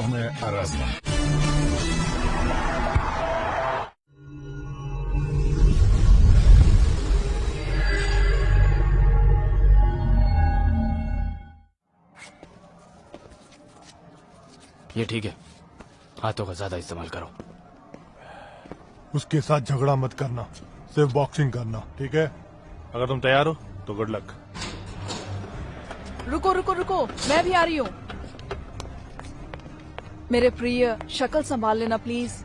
Черная Аразма. ये ठीक है, हाथों का ज्यादा इस्तेमाल करो। उसके साथ झगड़ा मत करना, सिर्फ बॉक्सिंग करना, ठीक है? अगर तुम तैयार हो तो गुड लक। रुको रुको रुको, मैं भी आ रही हूँ। मेरे प्रिय, शक्ल संभाल लेना प्लीज।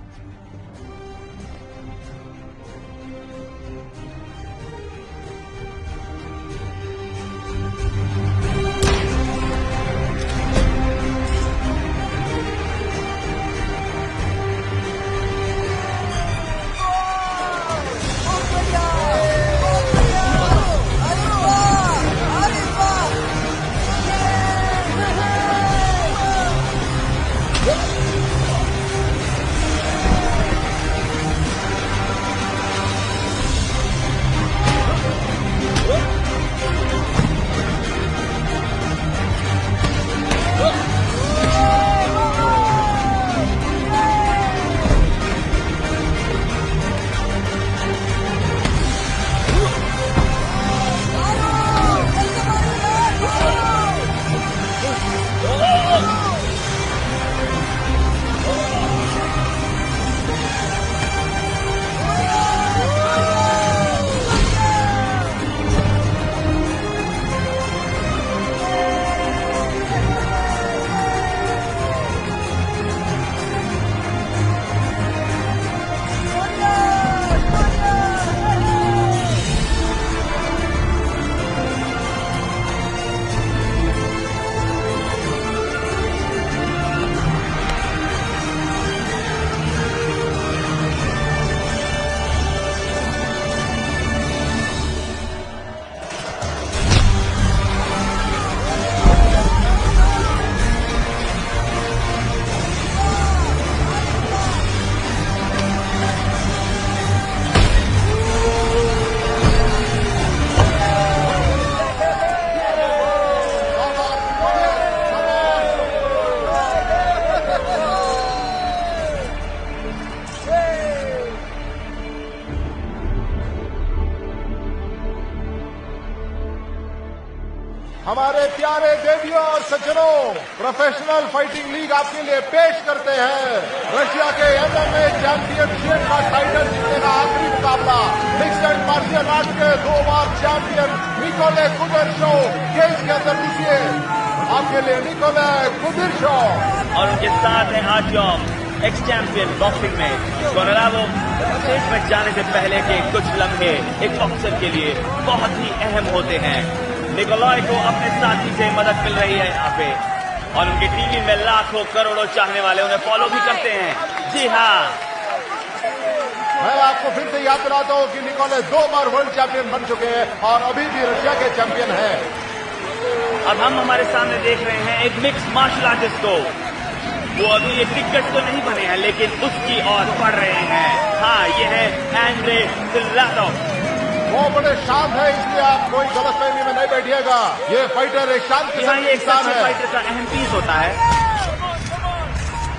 हमारे प्यारे देवियों और सज्जनों, प्रोफेशनल फाइटिंग लीग आपके लिए पेश करते हैं रशिया के MMA चैंपियनशिप का टाइटल जीतने का आखिरी मुकाबला। मिक्स्ड एंड मार्शल आर्ट के 2 बार चैंपियन निकोले कुदरशोव केज के अंदर घुसिए। आपके लिए निकोले कुदरशोव और उनके साथ हैं आर्टियम, एक्स चैंपियन बॉक्सिंग में। कोनरावो स्टेज में जाने से पहले के कुछ लम्हे एक बॉक्सर के लिए बहुत ही अहम होते हैं। निकोलाई को अपने साथी से मदद मिल रही है यहाँ पे, और उनकी टीवी में लाखों करोड़ों चाहने वाले उन्हें फॉलो भी करते हैं। जी हाँ, मैं आपको फिर से याद दिलाता हूँ कि निकोले 2 बार वर्ल्ड चैंपियन बन चुके हैं और अभी भी रशिया के चैंपियन हैं। अब हम हमारे सामने देख रहे हैं एक मिक्स मार्शल आर्टिस्ट को। वो अभी एक टिकट तो नहीं बने हैं, लेकिन उसकी ओर बढ़ रहे हैं। हाँ, ये है एंड्रे सिल्वाटोव। वो बड़े शांत है, इसलिए आप कोई गलतफहमी में नहीं बैठिएगा। ये फाइटर एक शांत इंसान है। फाइटर का अहम पीस होता है।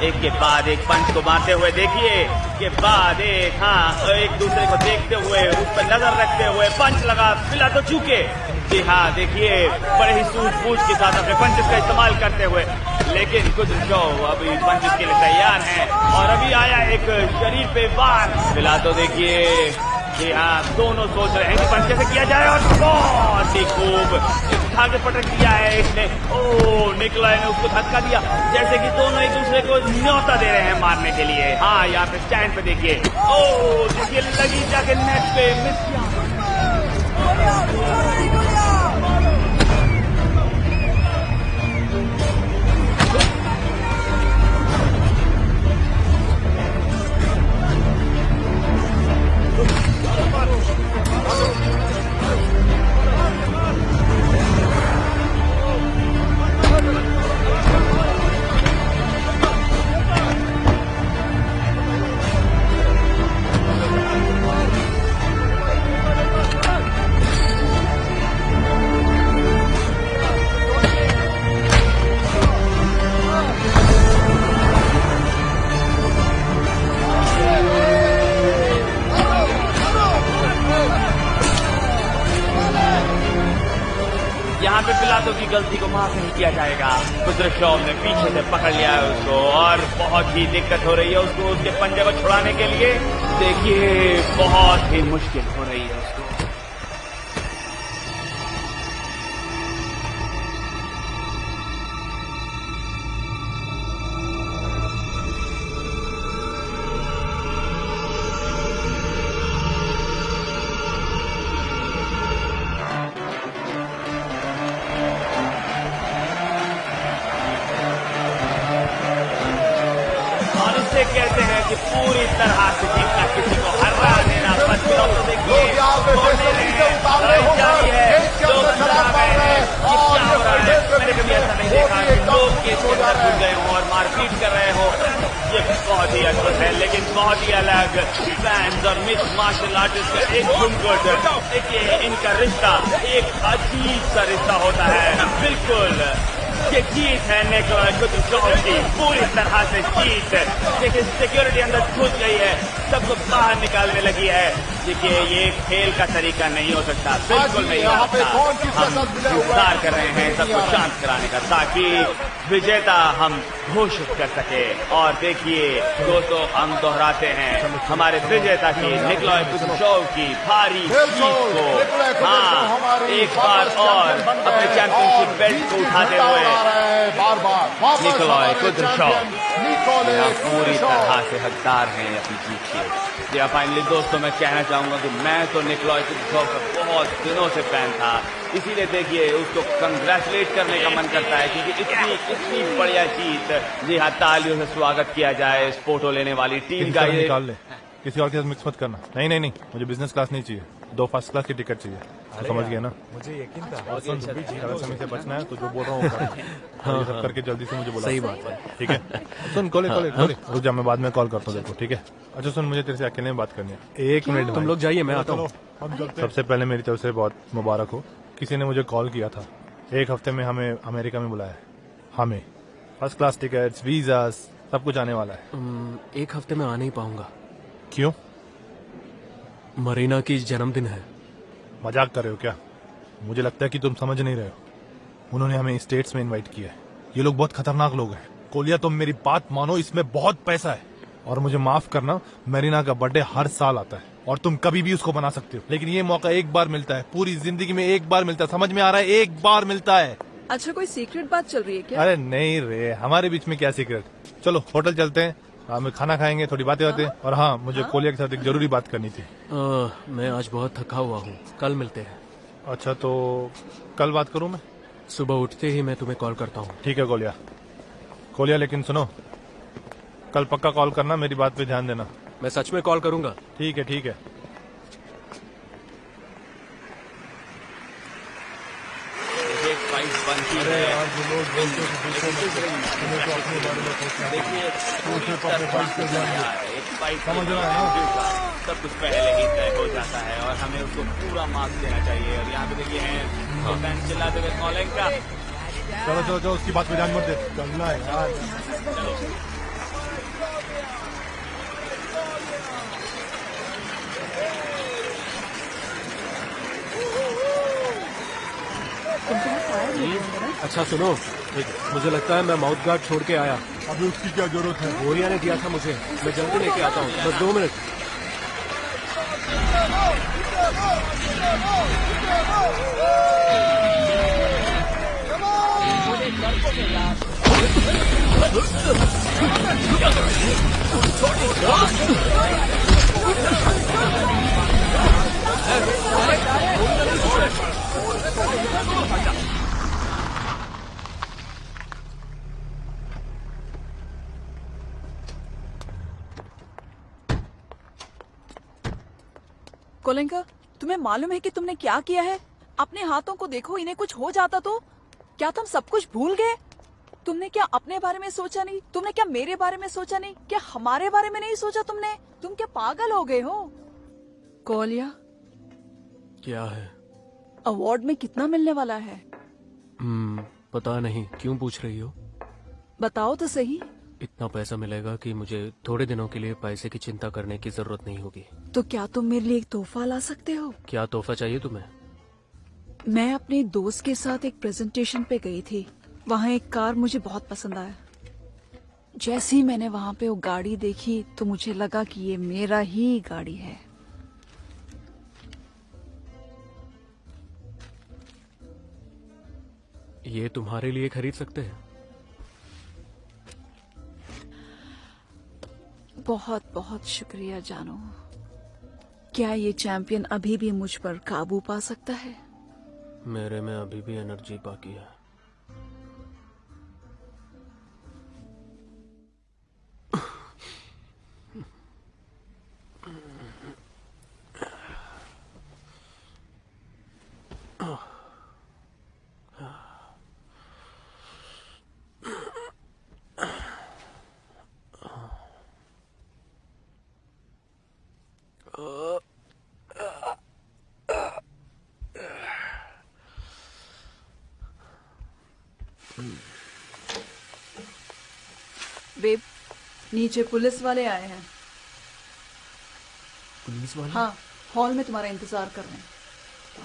एक के बाद एक पंच को मारते हुए देखिए, के बाद एक, हाँ, एक दूसरे को देखते हुए, उस पर नजर रखते हुए पंच लगा, मिला तो चूके। जी हाँ, देखिए बड़े ही सूझबूझ के साथ अपने पंचेस का इस्तेमाल करते हुए, लेकिन कुदरशोव अभी पंचेस के लिए तैयार हैं। और अभी आया एक शरीर पे वार, मिला तो देखिए। जी हाँ, दोनों सोच रहे हैं कि पंच कैसे किया जाए, और बहुत ही खूब उठा के पटक दिया है इसने। ओ, निकोलाई ने उसको धक्का दिया, जैसे कि दोनों एक दूसरे को न्योता दे रहे हैं मारने के लिए। हाँ, यहाँ पे स्टैंड पे देखिए। ओ, देखिए लगी जाके नेट पे, मिस किया। हाथों की गलती को माफ नहीं किया जाएगा। कुद्रशॉव ने पीछे से पकड़ लिया है उसको और बहुत ही दिक्कत हो रही है उसको उसके पंजे को छुड़ाने के लिए। देखिए बहुत ही मुश्किल हो रही है उसको। कहते हैं कि पूरी तरह से जीतना, किसी को हरा देना, बस देखिए मैंने कभी ऐसा नहीं देखा कि लोग केस के अंदर घुस गए हों और मारपीट कर रहे हो। ये बहुत ही अद्भुत है लेकिन बहुत ही अलग। फैंस और मिक्स मार्शल आर्टिस्ट का एक घुमघुट, देखिए इनका रिश्ता एक अजीब सा रिश्ता होता है। बिल्कुल ये जीत है निकोलॉय कुद्रशॉव की, पूरी तरह से जीत। देखिए सिक्योरिटी अंदर घुस गई है, सबको बाहर निकालने लगी है। देखिए ये खेल का तरीका नहीं हो सकता, बिल्कुल नहीं हो सकता। हम इंतजार कर रहे हैं सबको शांत कराने का ताकि विजेता हम घोषित कर सके। और देखिए दोस्तों हम दोहराते हैं हमारे विजेता की निकोलॉय कुद्रशॉव की भारी जीत को। हाँ एक बार और अपने चैंपियनशिप बेल्ट को उठाते हुए बार बार निकोलॉय कुद्रशॉव पूरी तरह से हकदार हैं अपनी जीत के। जी फाइनली दोस्तों मैं कहना चाहूंगा कि मैं तो निकोलॉय कुद्रशॉव का बहुत दिनों से फैन था, इसीलिए देखिए उसको कंग्रेचुलेट करने का मन करता है क्योंकि इतनी बढ़िया जीत। जी हाँ तालियों से स्वागत किया जाए इस फोटो लेने वाली टीम का। ये निकाल ले, किसी और के साथ मिक्स मत करना। नहीं मुझे बिजनेस क्लास नहीं चाहिए, 2 फर्स्ट क्लास की टिकट चाहिए। तो समझ गया ना? मुझे यकीन था। और सुन गलत समय से बचना है तो जो बोल रहा हूँ ये सब करके जल्दी से मुझे बुला। सही बात है, ठीक है। सुन कोले रुक जा, मैं बाद में कॉल करता हूँ देखो, ठीक है? अच्छा सुन मुझे तेरे से अकेले में बात करनी है। 1 मिनट तुम लोग जाइए, मैं आता हूँ। सबसे पहले मेरी तरफ से बहुत मुबारक हो, किसी ने मुझे कॉल किया था। 1 हफ्ते में हमें अमेरिका में बुलाया है, हमें फर्स्ट क्लास टिकट्स, वीजा सब कुछ आने वाला है। 1 हफ्ते में आ नहीं पाऊंगा। क्यों? मरीना की जन्मदिन है। मजाक कर रहे हो क्या? मुझे लगता है कि तुम समझ नहीं रहे हो। उन्होंने हमें स्टेट्स में इनवाइट किया है। ये लोग बहुत खतरनाक लोग हैं। कोलिया तुम मेरी बात मानो, इसमें बहुत पैसा है। और मुझे माफ करना, मरीना का बर्थडे हर साल आता है और तुम कभी भी उसको बना सकते हो, लेकिन ये मौका एक बार मिलता है, पूरी जिंदगी में एक बार मिलता है। समझ में आ रहा है? एक बार मिलता है। अच्छा कोई सीक्रेट बात चल रही है क्या? अरे नहीं रे, हमारे बीच में क्या सीक्रेट। चलो होटल चलते हैं, हम खाना खाएंगे, थोड़ी बातें होती हैं। और हाँ मुझे कोलिया के साथ एक जरूरी बात करनी थी। मैं आज बहुत थका हुआ हूँ, कल मिलते हैं। अच्छा तो कल बात करूँ मैं? सुबह उठते ही मैं तुम्हें कॉल करता हूँ। ठीक है कोलिया लेकिन सुनो, कल पक्का कॉल करना, मेरी बात पे ध्यान देना। मैं सच में कॉल करूंगा। ठीक है फाइट बनती है। समझ रहा है? सब कुछ पहले ही तय हो जाता है और हमें उसको पूरा मार्क्स देना चाहिए। और यहाँ पे देखिए हैं फैंस चिल्लाते हुए कॉलिंग का। चलो उसकी बात पे ध्यान मत दे, चलना है यार। अच्छा सुनो, मुझे लगता है मैं माउथ गार्ड छोड़ के आया। अभी उसकी क्या जरूरत है? बोरिया ने दिया था मुझे, मैं जल्दी लेके आता हूँ, बस 2 मिनट। कोलेंका, तुम्हें मालूम है कि तुमने क्या किया है? अपने हाथों को देखो, इन्हें कुछ हो जाता तो? क्या तुम सब कुछ भूल गए? तुमने क्या अपने बारे में सोचा नहीं? तुमने क्या मेरे बारे में सोचा नहीं? क्या हमारे बारे में नहीं सोचा तुमने? तुम क्या पागल हो गए हो? कोलिया, क्या है? अवार्ड में कितना मिलने वाला है? पता नहीं, क्यों पूछ रही हो? बताओ तो सही। इतना पैसा मिलेगा कि मुझे थोड़े दिनों के लिए पैसे की चिंता करने की जरूरत नहीं होगी। तो क्या तुम मेरे लिए एक तोहफा ला सकते हो? क्या तोहफा चाहिए तुम्हें? मैं अपने दोस्त के साथ एक प्रेजेंटेशन पे गई थी। वहाँ एक कार मुझे बहुत पसंद आया। जैसे ही मैंने वहाँ पे वो गाड़ी देखी तो मुझे लगा कि ये मेरा ही गाड़ी है। ये तुम्हारे लिए खरीद सकते हैं? बहुत बहुत शुक्रिया जानू। क्या ये चैंपियन अभी भी मुझ पर काबू पा सकता है? मेरे में अभी भी एनर्जी बाकी है। बेब, नीचे पुलिस वाले आए हैं। पुलिस वाले? हाँ, हॉल में तुम्हारा इंतजार कर रहे हैं।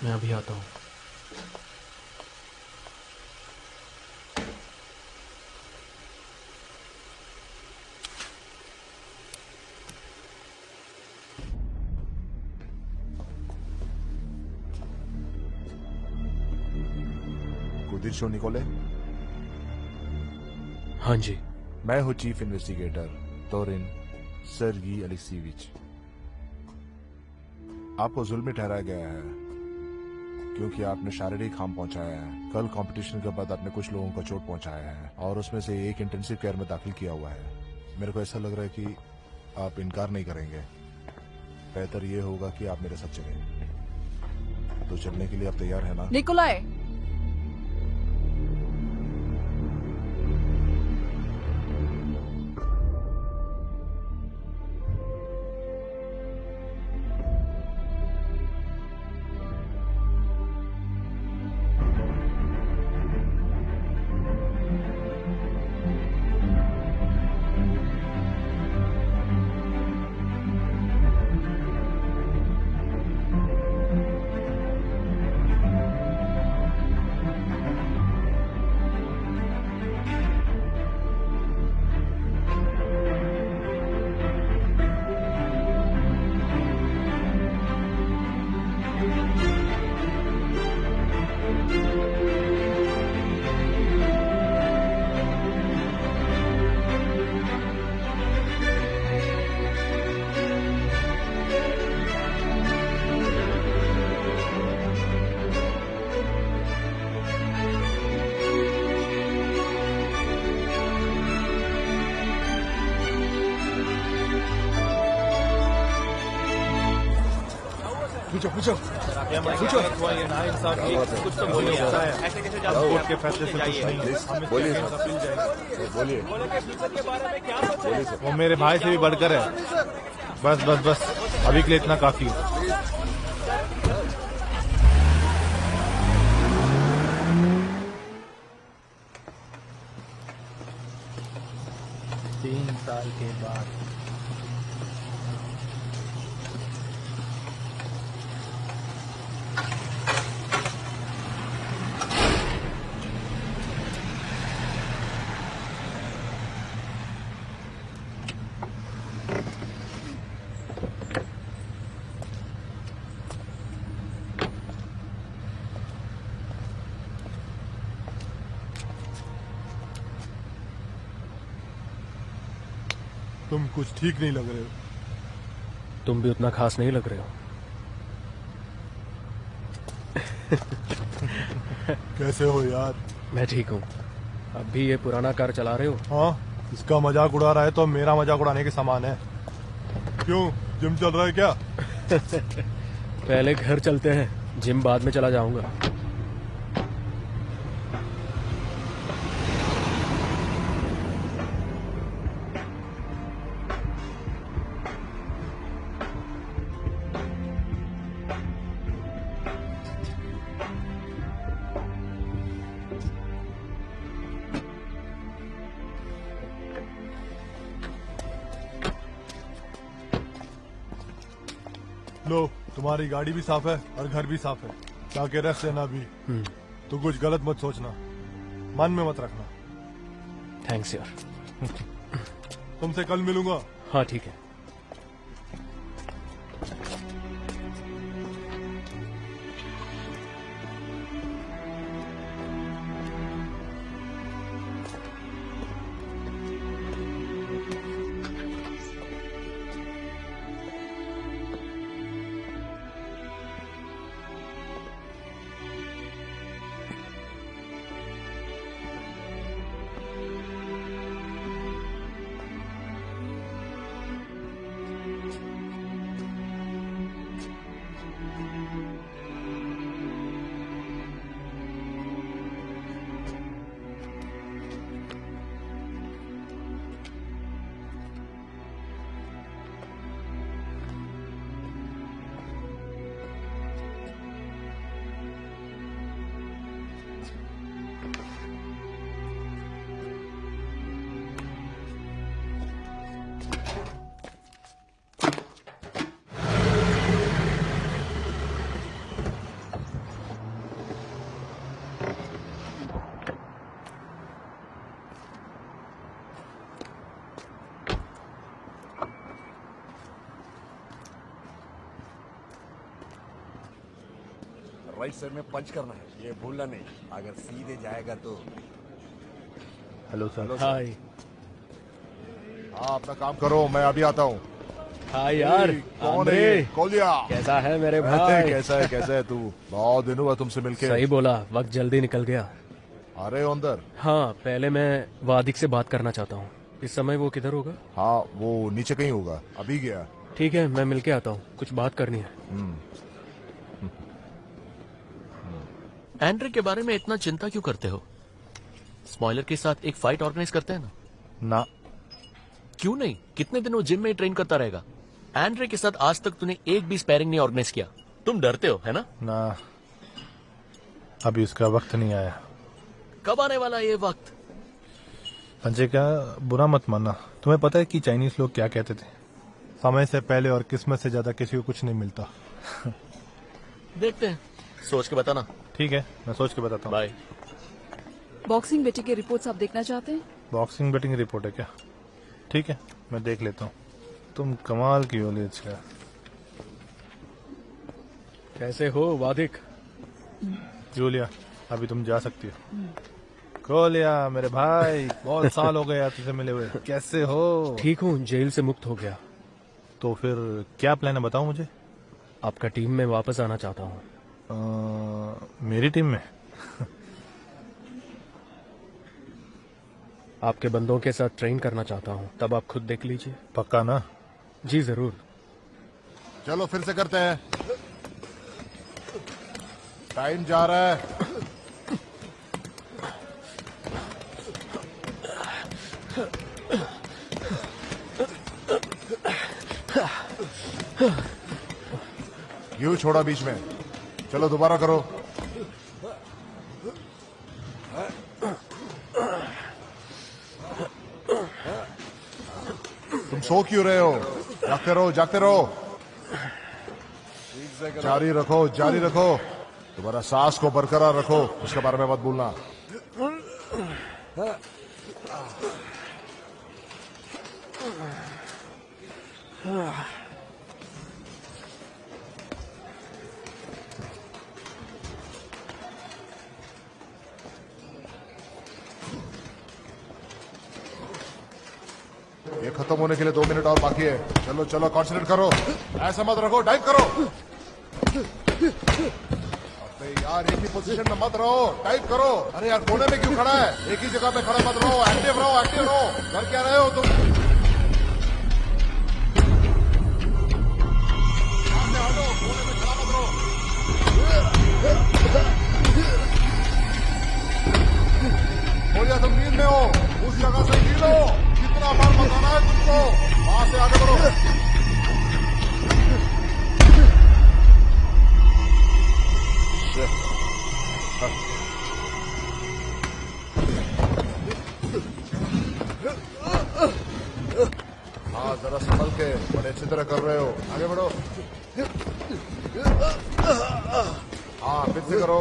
मैं अभी आता हूँ। कुदिशो निकोले, हाँ जी। मैं हूँ चीफ इन्वेस्टिगेटर तोरिन सर्गी अलेक्सीविच। आपको जुल्मी ठहराया गया है क्योंकि आपने शारीरिक हार्म पहुंचाया है। कल कंपटीशन के बाद आपने कुछ लोगों को चोट पहुंचाया है और उसमें से एक इंटेंसिव केयर में दाखिल किया हुआ है। मेरे को ऐसा लग रहा है कि आप इनकार नहीं करेंगे। बेहतर ये होगा कि आप मेरे साथ चलें। तो चलने के लिए आप तैयार है ना? निकोलाय, पूछो कुछ तो बोलिए। ऐसे कैसे जाओ? कोर्ट के फैसले से कुछ नहीं। बोलिए बोलिए। वो मेरे भाई से भी बढ़कर है। बस बस बस, अभी के लिए इतना काफी है। तीन साल के बाद तुम कुछ ठीक नहीं लग रहे हो। तुम भी उतना खास नहीं लग रहे हो। कैसे हो यार? मैं ठीक हूँ। अब भी ये पुराना कार चला रहे हो? हाँ, इसका मजाक उड़ा रहा है तो मेरा मजाक उड़ाने के समान है। क्यों, जिम चल रहा है क्या? पहले घर चलते हैं, जिम बाद में चला जाऊंगा। लो, तुम्हारी गाड़ी भी साफ है और घर भी साफ है। ताकि रख लेना भी। तू कुछ गलत मत सोचना, मन में मत रखना। थैंक्स यार। तुमसे कल मिलूंगा। हाँ ठीक है। राइट साइड में पंच करना है, ये भूलना नहीं। अगर सीधे जाएगा तो। Hello sir. हाय। हाँ अपना काम करो, मैं अभी आता हूँ। हाय यार। कौन है ये? कोलिया। कैसा है मेरे कैसा है तू? बहुत दिन हुआ तुमसे मिलके। सही बोला, वक्त जल्दी निकल गया। अरे अंदर। हाँ, पहले मैं वादिक से बात करना चाहता हूँ। इस समय वो किधर होगा? हाँ वो नीचे कहीं होगा, अभी गया। ठीक है, मैं मिलके आता हूँ, कुछ बात करनी है। एंड्रे के बारे में इतना चिंता क्यों करते हो? स्पॉइलर के साथ एक फाइट ऑर्गेनाइज करते हैं ना? क्यों नहीं? कितने दिन वो जिम में ही ट्रेन करता रहेगा। एंड्रे के साथ आज तक तूने एक भी स्पैरिंग नहीं ऑर्गेनाइज किया। तुम डरते हो, है ना? ना, अभी उसका वक्त नहीं आया। कब आने वाला है ये वक्त? संजय का बुरा मत मानना। तुम्हें पता है कि चाइनीज लोग क्या कहते थे? समय से पहले और किस्मत से ज्यादा किसी को कुछ नहीं मिलता। देखते हैं, सोच के बताना। ठीक है, मैं सोच के बताता हूँ। बाय। बॉक्सिंग बेटी की रिपोर्ट्स आप देखना चाहते हैं? बॉक्सिंग बेटिंग रिपोर्ट है क्या? ठीक है, मैं देख लेता हूँ। तुम कमाल की हो लेज का। कैसे हो वादिक? जूलिया, अभी तुम जा सकती हो। कोलिया मेरे भाई, बहुत साल हो गए यार तुझसे मिले हुए। कैसे हो? ठीक हूँ, जेल से मुक्त हो गया। तो फिर क्या प्लान है, बताओ मुझे। आपका टीम में वापस आना चाहता हूँ। मेरी टीम में? आपके बंदों के साथ ट्रेन करना चाहता हूँ, तब आप खुद देख लीजिए। पक्का ना? जी जरूर। चलो फिर से करते हैं, टाइम जा रहा है। क्यों छोड़ा बीच में? चलो दोबारा करो। तुम सो क्यों रहे हो? जागते रहो, जागते रहो। जारी रखो, जारी रखो। तुम्हारा सांस को बरकरार रखो, उसके बारे में मत भूलना। ये खत्म होने के लिए 2 मिनट और बाकी है। चलो चलो, कॉन्सेंट्रेट करो, ऐसा मत रखो, डाइव करो। अबे यार, एक ही पोजीशन में मत रहो, डाइव करो। अरे यार, कोने में क्यों खड़ा है? एक ही जगह पे खड़ा मत रहो, एक्टिव रहो, एक्टिव रहो। कर क्या रहे हो तुम? हटो, कोने में खड़ा मत रहो। बोलिया तुम नींद में हो, उस जगह से गिरो। कितना बार बताना है तुमको? वहां से आगे बढ़ो। हाँ, जरा संभल के, बड़े अच्छी तरह कर रहे हो। आगे बढ़ो। हाँ फिर से करो।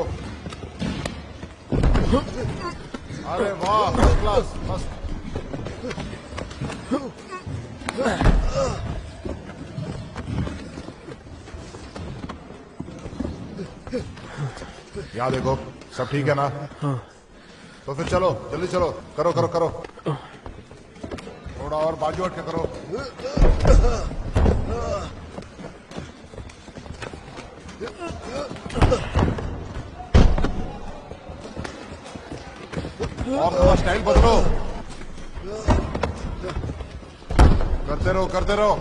अरे वाह, फर्स्ट क्लास, मस्त। यहाँ देखो, सब ठीक है ना? तो फिर चलो, जल्दी चलो, करो करो करो। थोड़ा और बाजू हट के करो। और थोड़ा स्टाइल बदलो। करते रहो करते रहो।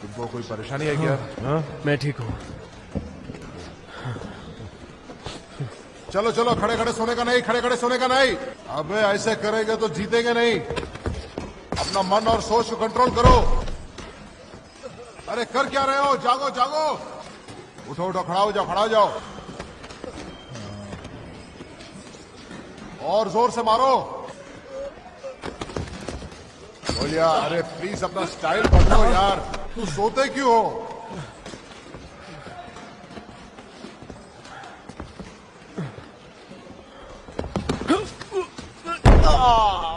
तुमको कोई परेशानी है क्या? मैं ठीक हूँ। चलो चलो, खड़े खड़े सोने का नहीं, खड़े खड़े सोने का नहीं। अबे ऐसे करेंगे तो जीतेंगे नहीं। अपना मन और सोच को कंट्रोल करो। अरे कर क्या रहे हो? जागो जागो। उठो उठो, खड़ा हो जाओ, खड़ा हो जाओ। और जोर से मारो। बोलिया, अरे प्लीज अपना स्टाइल बदलो यार। तू सोते क्यों हो?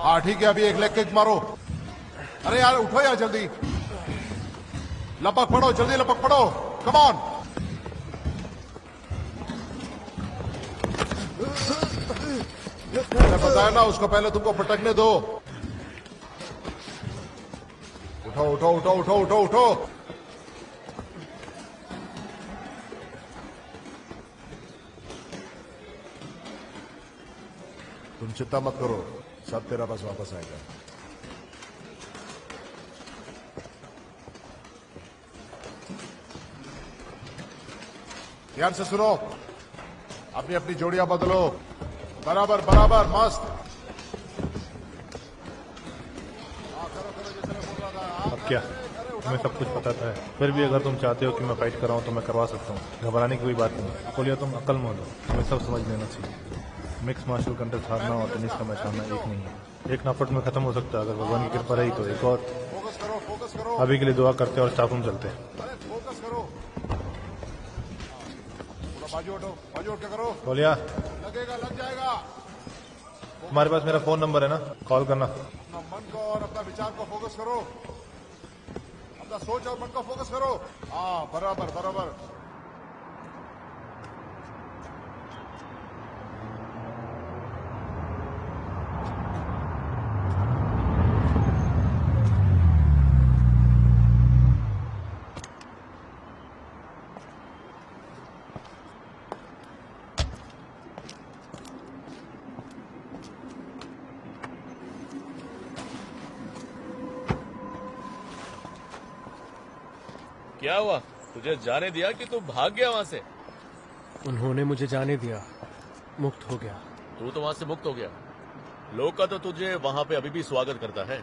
हाँ ठीक है, अभी एक लेग किक मारो। अरे यार उठो यार जल्दी। लपक पड़ो, जल्दी लपक पड़ो। Come on. मैंने बताया ना, उसको पहले तुमको पटकने दो। उठो उठो उठो उठो उठो उठो। तुम चिंता मत करो, सब तेरा पास वापस आएगा। ध्यान से सुनो, अपनी अपनी जोड़ियां बदलो। बराबर बराबर, मस्त। अब क्या, तुम्हें सब कुछ पता था है। फिर भी अगर तुम चाहते हो कि मैं फाइट कराऊं तो मैं करवा सकता हूँ। घबराने की कोई बात नहीं। कोलिया तुम अक्लमंद हो, तुम्हें सब समझ लेना चाहिए। मिक्स मार्शल कंटेस्ट हारना और टेनिस का मैच हारना एक नहीं है। एक नॉकआउट में खत्म हो सकता है, अगर भगवान की कृपा रही तो एक और। फोकस करो, फोकस करो। अभी के लिए दुआ करते हैं और स्टाफ रूम चलते हैं। अरे फोकस करो। थोड़ा बाजू हटो, बाजू हट के करो। कोलिया, लगेगा, लग जाएगा। तुम्हारे पास मेरा फोन नंबर है ना, कॉल करना। अपना मन को और अपना विचार को फोकस करो। अपना सोच और मन को फोकस करो। हाँ बराबर बराबर। क्या हुआ? तुझे जाने दिया कि तू भाग गया वहां से? उन्होंने मुझे जाने दिया, मुक्त हो गया। तू तो वहां से मुक्त हो गया। लोग का तो तुझे वहां पे अभी भी स्वागत करता है।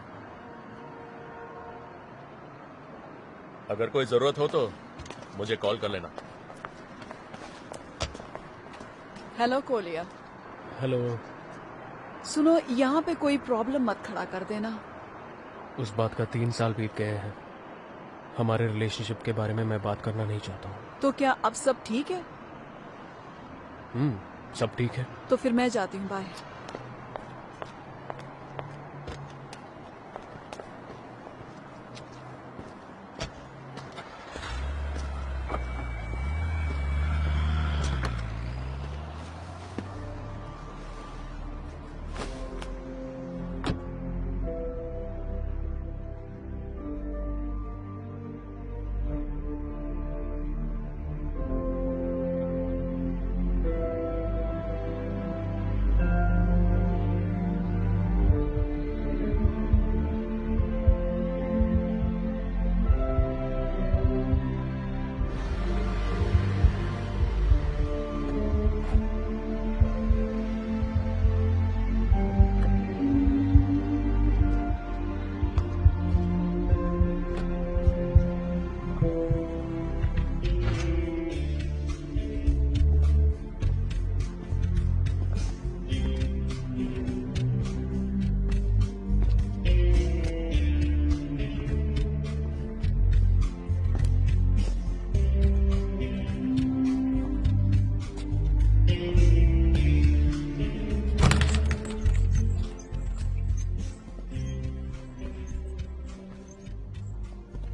अगर कोई जरूरत हो तो मुझे कॉल कर लेना। हेलो कोलिया। हेलो। सुनो, यहाँ पे कोई प्रॉब्लम मत खड़ा कर देना। उस बात का 3 साल बीत गए हैं। हमारे रिलेशनशिप के बारे में मैं बात करना नहीं चाहता हूँ। तो क्या अब सब ठीक है? सब ठीक है। तो फिर मैं जाती हूँ, बाय।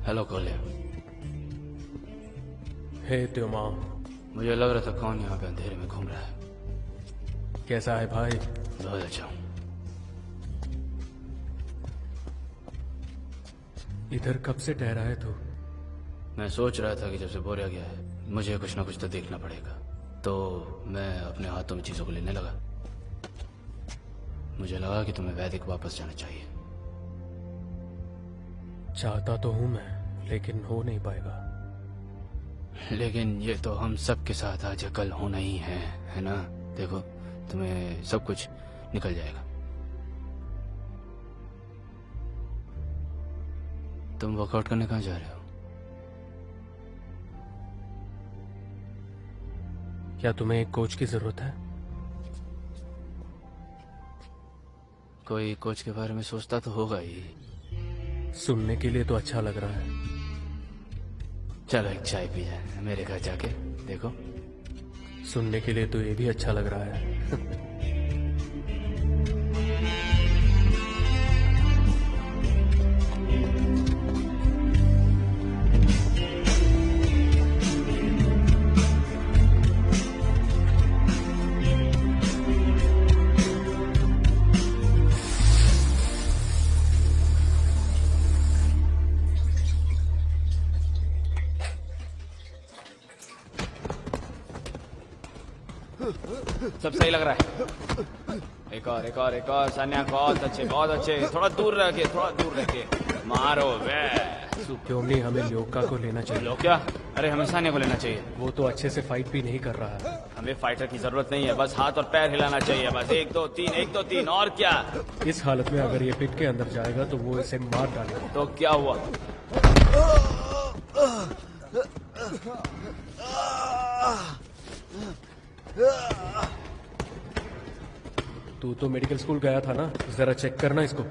हेलो कोले। हे त्योमा, मुझे लग रहा था कौन यहाँ पे अंधेरे में घूम रहा है। कैसा है भाई? बहुत अच्छा हूँ। इधर कब से ठहरा है तू? मैं सोच रहा था कि जब से बोरिया गया है मुझे कुछ ना कुछ तो देखना पड़ेगा, तो मैं अपने हाथों में चीजों को लेने लगा। मुझे लगा कि तुम्हें वैदिक वापस जाना चाहिए। चाहता तो हूं मैं, लेकिन हो नहीं पाएगा। लेकिन ये तो हम सब के साथ आज या कल होना ही है ना? देखो, तुम्हें सब कुछ निकल जाएगा। तुम वर्कआउट करने कहाँ जा रहे हो? क्या तुम्हें एक कोच की जरूरत है? कोई कोच के बारे में सोचता तो होगा ही। सुनने के लिए तो अच्छा लग रहा है। चलो एक चाय पी जाए मेरे घर जाके। देखो, सुनने के लिए तो ये भी अच्छा लग रहा है। सब सही लग रहा है। एक और सान्या, बहुत अच्छे। थोड़ा दूर रह के मारो वे। क्यों नहीं, हमें ल्योका को लेना चाहिए। लोग क्या? अरे हमें सान्या को लेना चाहिए। वो तो अच्छे से फाइट भी नहीं कर रहा है। हमें फाइटर की जरूरत नहीं है, बस हाथ और पैर हिलाना चाहिए। बस 1 2 3 और क्या? इस हालत में अगर ये पिट के अंदर जाएगा तो वो इसे मार डालेगा। तो क्या हुआ? तू तो मेडिकल स्कूल गया था ना, जरा चेक करना इसको।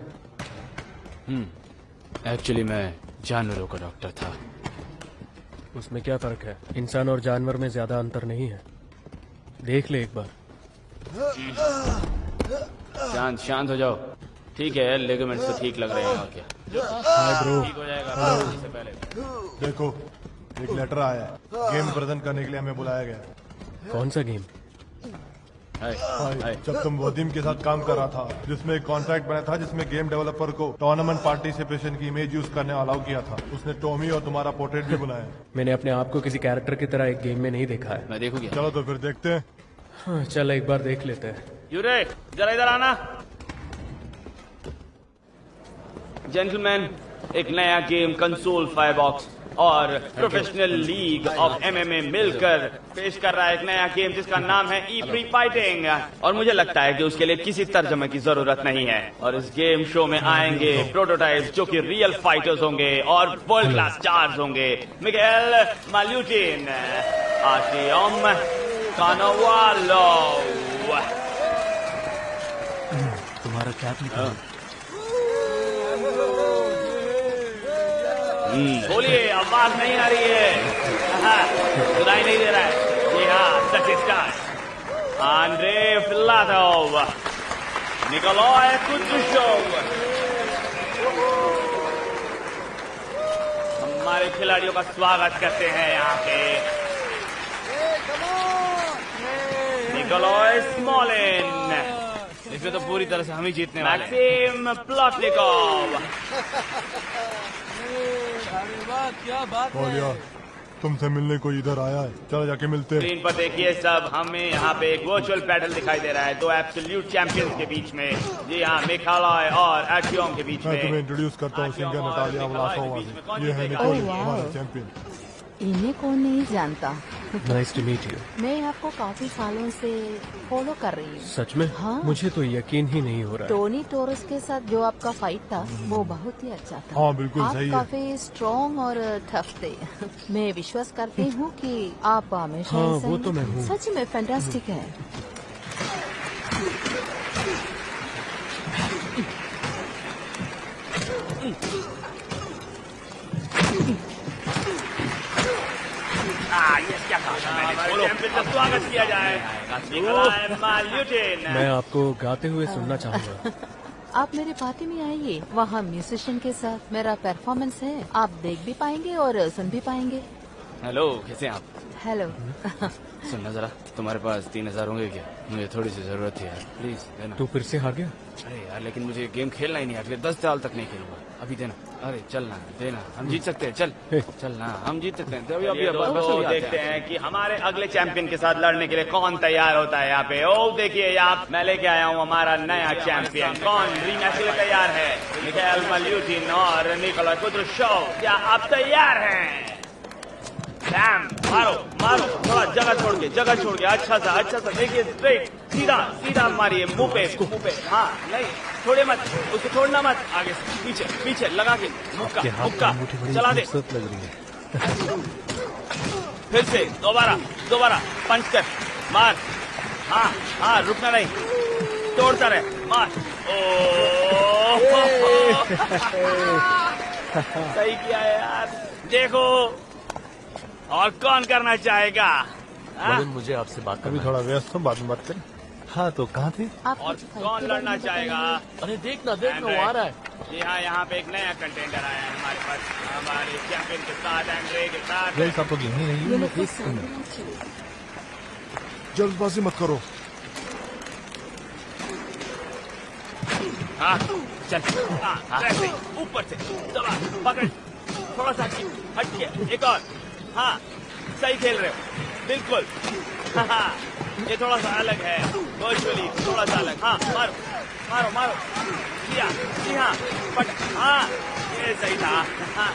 एक्चुअली मैं जानवरों का डॉक्टर था। उसमें क्या फर्क है? इंसान और जानवर में ज्यादा अंतर नहीं है। देख ले एक बार। शांत हो जाओ। ठीक है, लिगामेंट्स तो ठीक लग रहे हैं। और क्या? Hi bro. ठीक हो जाएगा इससे पहले। देखो, एक लेटर आया है। गेम प्रेजेंट करने के लिए हमें बुलाया गया है। कौन सा गेम? जब तुम वोदिम के साथ काम कर रहा था, जिसमें एक कॉन्ट्रैक्ट बना था जिसमें गेम डेवलपर को टूर्नामेंट पार्टिसिपेशन की इमेज यूज करने अलाउ किया था, उसने टॉमी और तुम्हारा पोर्ट्रेट भी बनाया। मैंने अपने आप को किसी कैरेक्टर की तरह एक गेम में नहीं देखा है। मैं देखूंगी। चलो तो फिर देखते हैं। हाँ, चल एक बार देख लेते हैं। यूरे, जरा इधर आना। जेंटलमैन, एक नया गेम कंसोल फायरबॉक्स और प्रोफेशनल लीग ऑफ एमएमए मिलकर पेश कर रहा है एक नया गेम जिसका नाम है ई फ्री फाइटिंग। और मुझे लगता है कि उसके लिए किसी तर्जमे की जरूरत नहीं है। और इस गेम शो में आएंगे प्रोटोटाइप्स जो कि रियल फाइटर्स होंगे और वर्ल्ड क्लास स्टार्स होंगे। मिगेल माल्यूटिन, आर्टियम कानोवालोव। तुम्हारा कैप निकालो। बोलिए, आवाज नहीं आ रही है। सुनाई नहीं दे रहा है। जी हाँ, सच स्टार आंद्रे फिलाटोव, निकोलाई कुद्रुशोव। हमारे खिलाड़ियों का स्वागत करते हैं यहाँ पे। निकोलाई स्मॉलिन, इसमें तो पूरी तरह से हम ही जीतने वाले हैं। मैक्सिम प्लॉटनिकोव। क्या बात है? तुमसे मिलने को इधर आया है, चलो जाके मिलते हैं। स्क्रीन पर देखिए सब, हमें यहाँ पे एक वर्चुअल बैटल दिखाई दे रहा है दो एब्सोल्यूट चैंपियंस के बीच में। जी हाँ, मिखालॉय और आर्टियम के बीच मैं में। तुम्हें इंट्रोड्यूस करता हूँ, सिंगर नटालिया व्लासोवा। ये है निकोल, हमारा चैंपियन। इन्हें कौन नहीं जानता। Nice to meet you. मैं आपको काफी सालों से फॉलो कर रही हूँ। सच में? हाँ। मुझे तो यकीन ही नहीं हो रहा है। टोनी टोरस के साथ जो आपका फाइट था वो बहुत ही अच्छा था। हाँ, बिल्कुल आप सही है। काफी स्ट्रॉन्ग और टफ थे। मैं विश्वास करती हूँ कि आप हमेशा हाँ, ऐसा वो ही- तो मैं हूँ। सच में फैंटास्टिक है। ये क्या कहा था मैंने? चैंपियन का स्वागत किया जाए। निकोलाई माल्यूटिन। मैं आपको गाते हुए सुनना चाहूंगा। आप मेरे पार्टी में आइए, वहाँ म्यूजिशियन के साथ मेरा परफॉर्मेंस है, आप देख भी पाएंगे और सुन भी पाएंगे। हेलो, कैसे हैं आप? हेलो। सुनना जरा, तुम्हारे पास 3000 होंगे क्या? मुझे थोड़ी सी जरूरत थी यार, प्लीज देना। तू फिर से हार गया? अरे यार, लेकिन मुझे गेम खेलना ही नहीं, अगले 10 साल तक नहीं खेलूंगा। अभी देना। अरे चलना, देना, हम जीत सकते हैं। चलना, हम जीत सकते हैं। दोस्तों देखते हैं कि हमारे अगले चैंपियन के साथ लड़ने के लिए कौन तैयार होता है यहाँ पे। ओ देखिए, यहाँ मैं लेके आया हूँ हमारा नया चैंपियन। कौन रीमैच के लिए तैयार है? मिखाइल मल्यूटिन और निकोला कुद्रुशोव, क्या आप तैयार हैं? सैम, मारो, थोड़ा जगह छोड़ के अच्छा सा देखिए, स्ट्रेट सीधा मारिए, मुंह पे। हाँ, नहीं छोड़े मत, उसको छोड़ना मत। आगे पीछे लगा के मुक्का चला दे। लग रही है। फिर से दोबारा पंच कर, मार। हाँ, रुकना नहीं, तोड़ता रहे, मार। सही किया है यार। देखो, और कौन करना चाहेगा? मुझे आपसे बात अभी करना थोड़ा व्यस्त हूँ, बाद में बात करें। हाँ, तो कहाँ थे? और कौन लड़ना चाहेगा? अरे देखना वो आ रहा है। जी हाँ, यहाँ पे एक नया कंटेंडर आया है हमारे पास, हमारे चैंपियन के साथ, एंड्रे के साथ। गाइस, आप लोग यहीं रहिए, मैं 1 मिनट। जल्दबाजी मत करो। हाँ, चल, ऐसे ऊपर से दबा, पकड़, थोड़ा सा हट के, एक और। हाँ, सही खेल रहे हो, बिल्कुल। हाँ, ये थोड़ा सा अलग है, वर्चुअली थोड़ा सा अलग। हाँ, मारो, जी हाँ, बट हाँ, ये सही था। हाँ,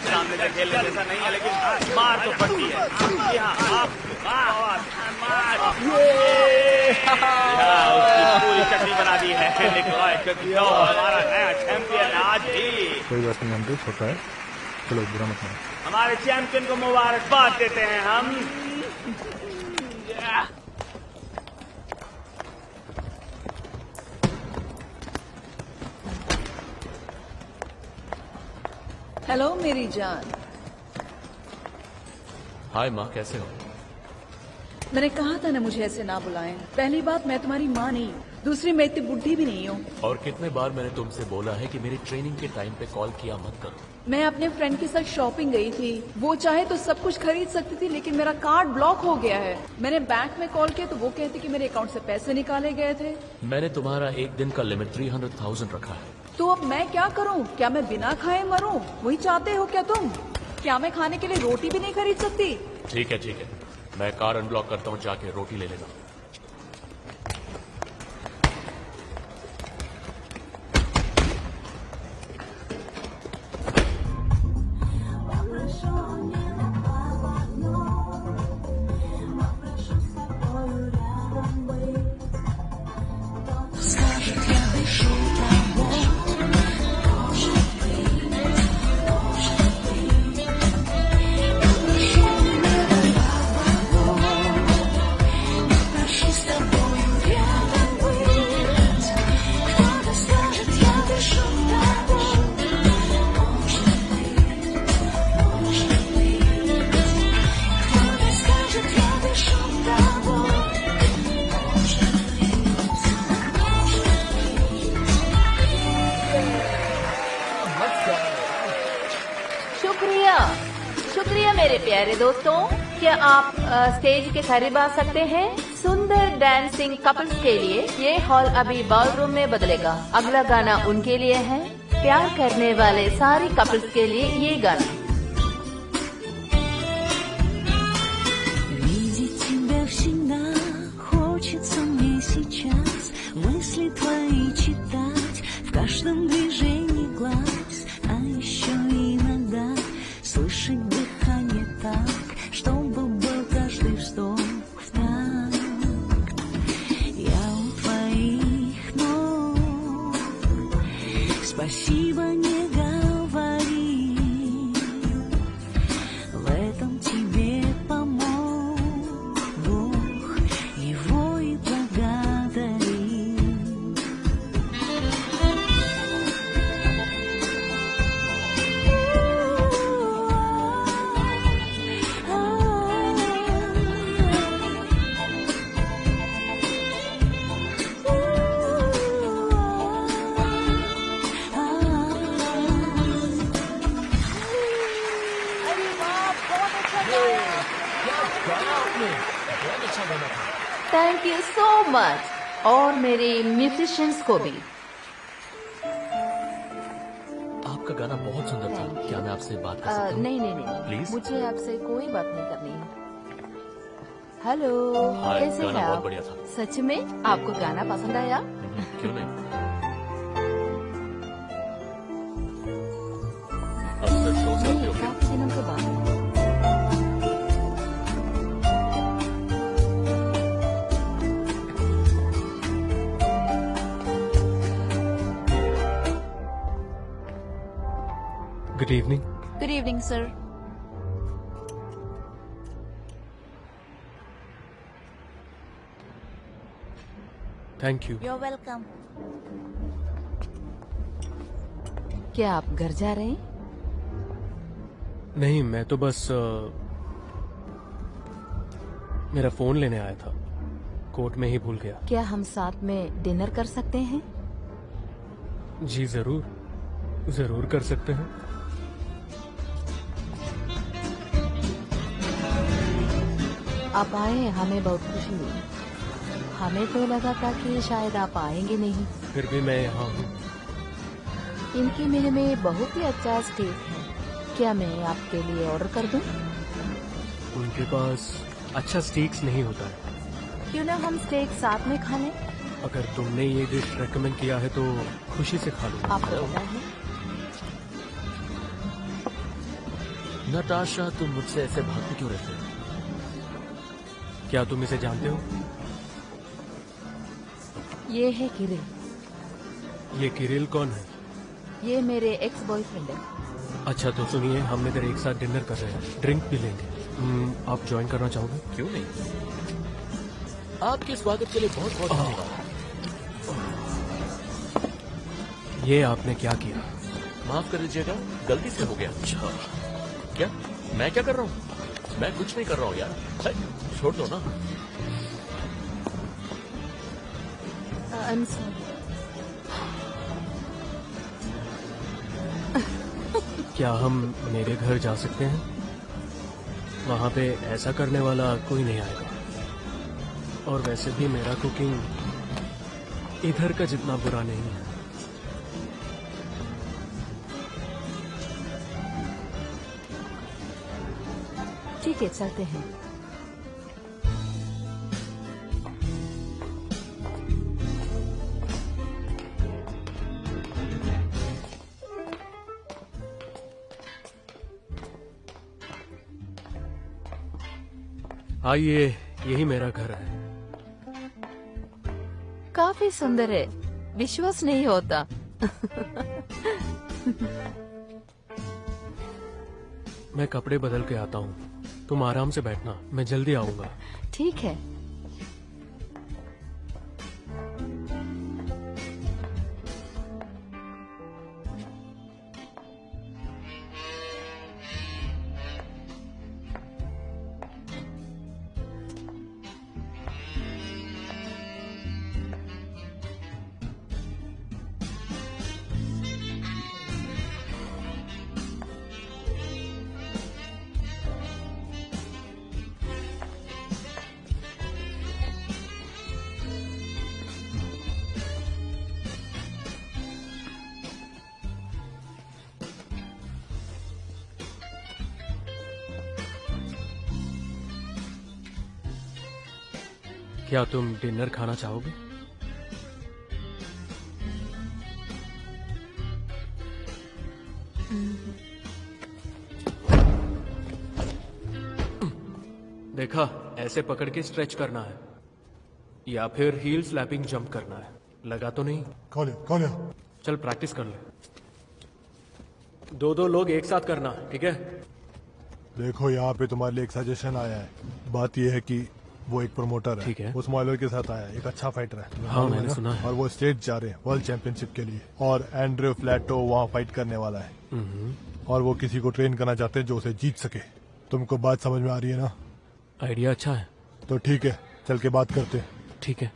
सामने से खेलने जैसा नहीं है, लेकिन मार तो पड़ती है। जी हाँ, आप मार, उसकी पूरी चटनी बना दी है निकोलाई कुद्रुशोव, हमारा नया चैंपियन आज ही। कोई बात नहीं, हम देख होता है। चलो, बुरा मत मानो। हमारे चैंपियन को मुबारकबाद देते हैं हम। हेलो मेरी जान। हाय माँ, कैसे हो? मैंने कहा था ना मुझे ऐसे ना बुलाएं। पहली बात, मैं तुम्हारी माँ नहीं, दूसरी मैं इतनी बुढ़ी भी नहीं हूँ। और कितने बार मैंने तुमसे बोला है कि मेरी ट्रेनिंग के टाइम पे कॉल किया मत करो। मैं अपने फ्रेंड के साथ शॉपिंग गई थी, वो चाहे तो सब कुछ खरीद सकती थी, लेकिन मेरा कार्ड ब्लॉक हो गया है। मैंने बैंक में कॉल किया तो वो कहते कि मेरे अकाउंट से पैसे निकाले गए थे। मैंने तुम्हारा एक दिन का लिमिट 300,000 रखा है। तो अब मैं क्या करूं? क्या मैं बिना खाए मरूं? वही चाहते हो क्या तुम? क्या मैं खाने के लिए रोटी भी नहीं खरीद सकती? ठीक है, मैं कार्ड अनब्लॉक करता हूँ, जाके रोटी ले लेना। शुक्रिया मेरे प्यारे दोस्तों। क्या आप स्टेज के करीब आ सकते हैं? सुंदर डांसिंग कपल्स के लिए ये हॉल अभी बॉलरूम में बदलेगा। अगला गाना उनके लिए है, प्यार करने वाले सारे कपल्स के लिए ये गाना। Слышать дыхание так, чтобы был каждый вздох в такт. Я у твоих ног, спасибо не говори, в этом тебе помог Бог, его и благодари. हिस्सा देना था। थैंक यू सो मच, और मेरे म्यूजिशियंस को भी। आपका गाना बहुत सुंदर था। क्या मैं आपसे बात कर सकता हूँ? नहीं, Please? मुझे आपसे कोई बात नहीं करनी है। हेलो, हाय, कैसे गाना हैं बहुत आप? बढ़िया था। सच में आपको गाना पसंद आया? क्यों नहीं? अब तक शो करते हो क्या? काफी दिनों के बाद। Good evening. Good evening sir. Thank you. You are welcome. क्या आप घर जा रहे हैं? नहीं, मैं तो बस मेरा फोन लेने आया था, कोर्ट में ही भूल गया। क्या हम साथ में डिनर कर सकते हैं? जी जरूर, जरूर कर सकते हैं। आप आए, हमें बहुत खुशी हुई। हमें तो लगा था कि शायद आप आएंगे नहीं। फिर भी मैं यहाँ हूँ। इनके मेन्यू में बहुत ही अच्छा स्टेक है। क्या मैं आपके लिए ऑर्डर कर दूं? उनके पास अच्छा स्टीक्स नहीं होता है। क्यों ना हम स्टेक साथ में खा लें? अगर तुमने ये डिश रेकमेंड किया है तो खुशी से खा लूंगा। आपको पता है? नताशा, तुम मुझसे ऐसे भागते क्यों रहते हो? क्या तुम इसे जानते हो? ये है किरिल। ये किरिल कौन है? ये मेरे एक्स बॉयफ्रेंड है। अच्छा तो सुनिए, हम इधर एक साथ डिनर कर रहे हैं, ड्रिंक भी लेंगे। आप ज्वाइन करना चाहोगे? क्यों नहीं? आपके स्वागत के लिए बहुत बहुत धन्यवाद। ये आपने क्या किया? माफ कर दीजिएगा, गलती से हो गया। अच्छा, क्या मैं क्या कर रहा हूँ? मैं कुछ नहीं कर रहा हूँ यार। है, छोड़ दो ना। I'm sorry. क्या हम मेरे घर जा सकते हैं? वहाँ पे ऐसा करने वाला कोई नहीं आएगा। और वैसे भी मेरा कुकिंग इधर का जितना बुरा नहीं है। ठीक है, चलते हैं। आइए, यही मेरा घर है। काफी सुंदर है, विश्वास नहीं होता। मैं कपड़े बदल के आता हूँ, तुम आराम से बैठना, मैं जल्दी आऊंगा। ठीक है। क्या तुम डिनर खाना चाहोगे? देखा, ऐसे पकड़ के स्ट्रेच करना है या फिर हील स्लैपिंग जंप करना है। लगा तो नहीं? कौन चल प्रैक्टिस कर ले। दो लोग एक साथ करना, ठीक है? देखो, यहाँ पे तुम्हारे लिए एक सजेशन आया है। बात यह है कि वो एक प्रमोटर है, ठीक है। वो स्मॉलर के साथ आया है, एक अच्छा फाइटर है। हाँ, मैंने सुना है। और वो स्टेट जा रहे हैं वर्ल्ड चैंपियनशिप के लिए, और एंड्रे फ्लैटो वहाँ फाइट करने वाला है। और वो किसी को ट्रेन करना चाहते हैं जो उसे जीत सके। तुमको बात समझ में आ रही है ना? आइडिया अच्छा है। तो ठीक है, चल के बात करते हैं। ठीक है।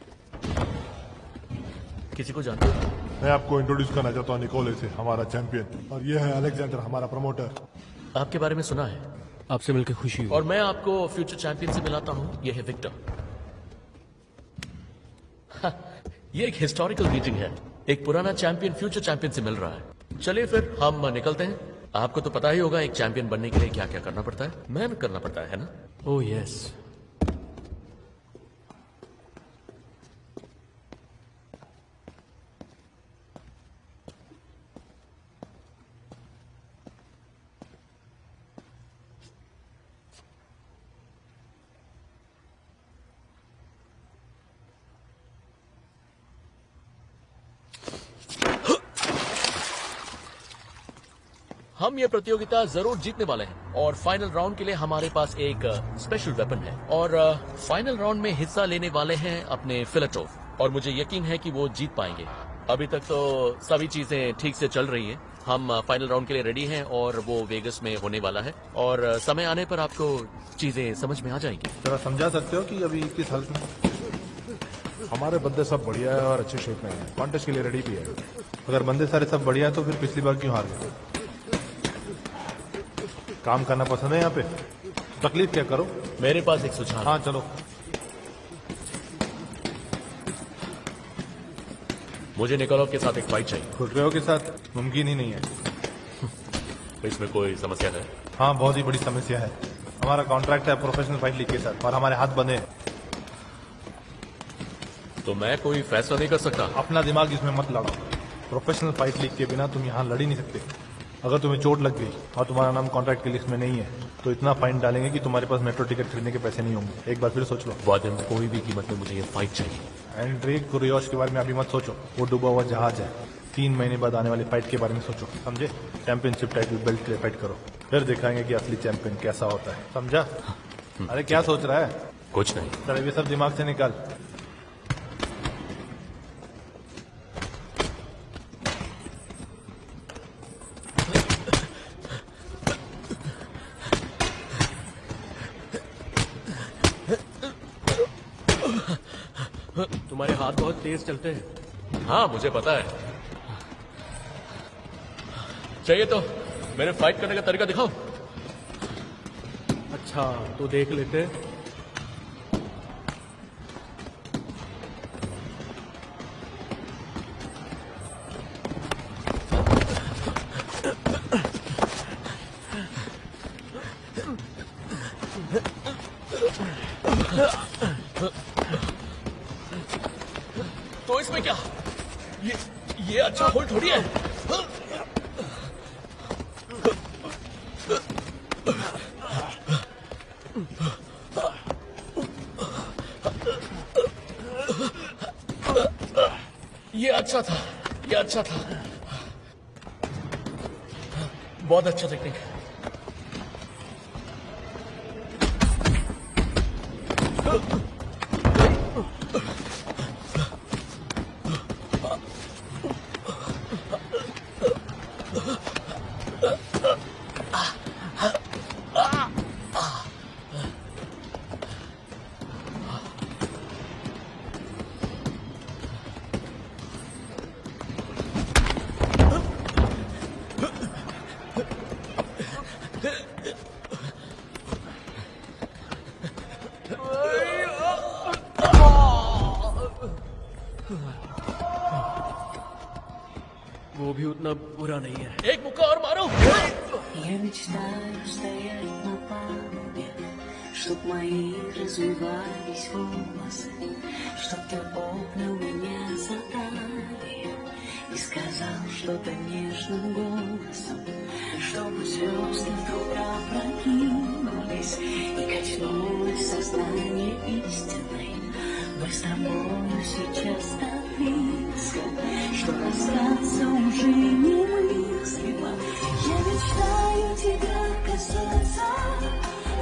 किसी को जानते हो? मैं आपको इंट्रोड्यूस करना चाहता हूँ निकोले से, हमारा चैंपियन। और ये है अलेक्जेंडर, हमारा प्रमोटर। आपके बारे में सुना है। आपसे मिलकर खुशी हुई। और मैं आपको फ्यूचर चैंपियन से मिलाता हूँ। ये है विक्टर। ये एक हिस्टोरिकल मीटिंग है। एक पुराना चैंपियन फ्यूचर चैंपियन से मिल रहा है। चलिए फिर हम निकलते हैं। आपको तो पता ही होगा एक चैंपियन बनने के लिए क्या क्या करना पड़ता है। मेहनत करना पड़ता है ना? Oh yes. हम ये प्रतियोगिता जरूर जीतने वाले हैं और फाइनल राउंड के लिए हमारे पास एक स्पेशल वेपन है और फाइनल राउंड में हिस्सा लेने वाले हैं अपने फिलेटोव और मुझे यकीन है कि वो जीत पाएंगे। अभी तक तो सभी चीजें ठीक से चल रही हैं। हम फाइनल राउंड के लिए रेडी हैं और वो वेगस में होने वाला है और समय आने पर आपको चीजें समझ में आ जाएंगी। जरा समझा सकते हो कि अभी किस हालत में? हमारे बंदे सब बढ़िया है और अच्छे शेप में है, कॉन्टेस्ट के लिए रेडी भी है। अगर बंदे सारे सब बढ़िया है तो फिर पिछली बार क्यों हार गए? काम करना पसंद है यहाँ पे? तकलीफ क्या करो? मेरे पास एक सुझाव। हाँ चलो। मुझे निकोलॉव के साथ एक फाइट चाहिए। खुर्रेओ के साथ मुमकिन ही नहीं है। इसमें कोई समस्या है? हाँ बहुत ही बड़ी समस्या है। हमारा कॉन्ट्रैक्ट है प्रोफेशनल फाइट लीग के साथ और हमारे हाथ बंधे हैं। तो मैं कोई फैसला नहीं कर सकता? अपना दिमाग इसमें मत लगाओ। प्रोफेशनल फाइट लीग के बिना तुम यहाँ लड़ ही नहीं सकते। अगर तुम्हें चोट लग गई और तुम्हारा नाम कॉन्ट्रैक्ट की लिस्ट में नहीं है तो इतना फाइन डालेंगे कि तुम्हारे पास मेट्रो टिकट खरीदने के पैसे नहीं होंगे। एक बार फिर सोच लो। वादन, कोई भी कीमत में मुझे ये फाइट चाहिए। एंड्रिक कुरियोश के बारे में अभी मत सोचो, वो डूबा हुआ जहाज है। 3 महीने बाद आने वाली फाइट के बारे में सोचो, समझे? चैंपियनशिप टाइटल बेल्ट के लिए फाइट करो, फिर दिखाएंगे कि असली चैंपियन कैसा होता है, समझा? अरे क्या सोच रहा है? कुछ नहीं। चल ये सब दिमाग से निकाल। तुम्हारे हाथ बहुत तेज चलते हैं। हाँ मुझे पता है। चाहिए तो मेरे फाइट करने का तरीका दिखाओ। अच्छा तो देख लेते। तो इसमें क्या? ये अच्छा होल्ड थोड़ी है। ये अच्छा था, ये अच्छा था, बहुत अच्छा टेक्निक। वो भी उतना बुरा नहीं है। एक मुक्का और मारो। Я мечтаю стоять на палубе, чтоб мои развивались волосы, чтоб ты обнял меня за талию и сказал что-то нежным голосом, чтобы звезды вдруг опрокинулись и качнулось сознание истинной. Мы с тобой сейчас так близко, что расстаться уже немыслимо. Я мечтаю тебя коснуться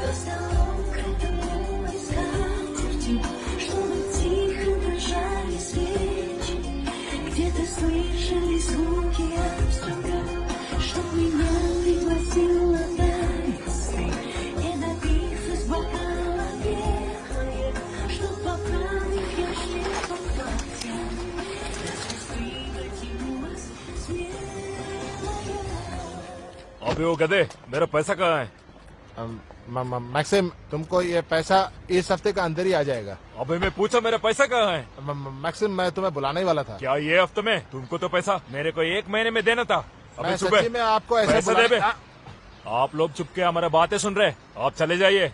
до столов, крытым скатертью, чтобы тихо дрожали свечи, где-то слышали звуки абсурда, чтоб меня пригласила танцы, не допив из бокала белое, чтоб поправить я шлепом платья, превратилась смелая. अबे वो गधे, मेरा पैसा कहाँ है? मैक्सिम, तुमको ये पैसा इस हफ्ते का अंदर ही आ जाएगा। अबे मैं पूछा मेरा पैसा कहाँ है? मैक्सिम, मैं तुम्हें बुलाने ही वाला था। क्या ये हफ्ते में? तुमको तो पैसा मेरे को 1 महीने में देना था। मैं अबे सच्ची में आपको ऐसे पैसा दे बे। आप लोग चुपके हमारा बातें सुन रहे, आप चले जाइए।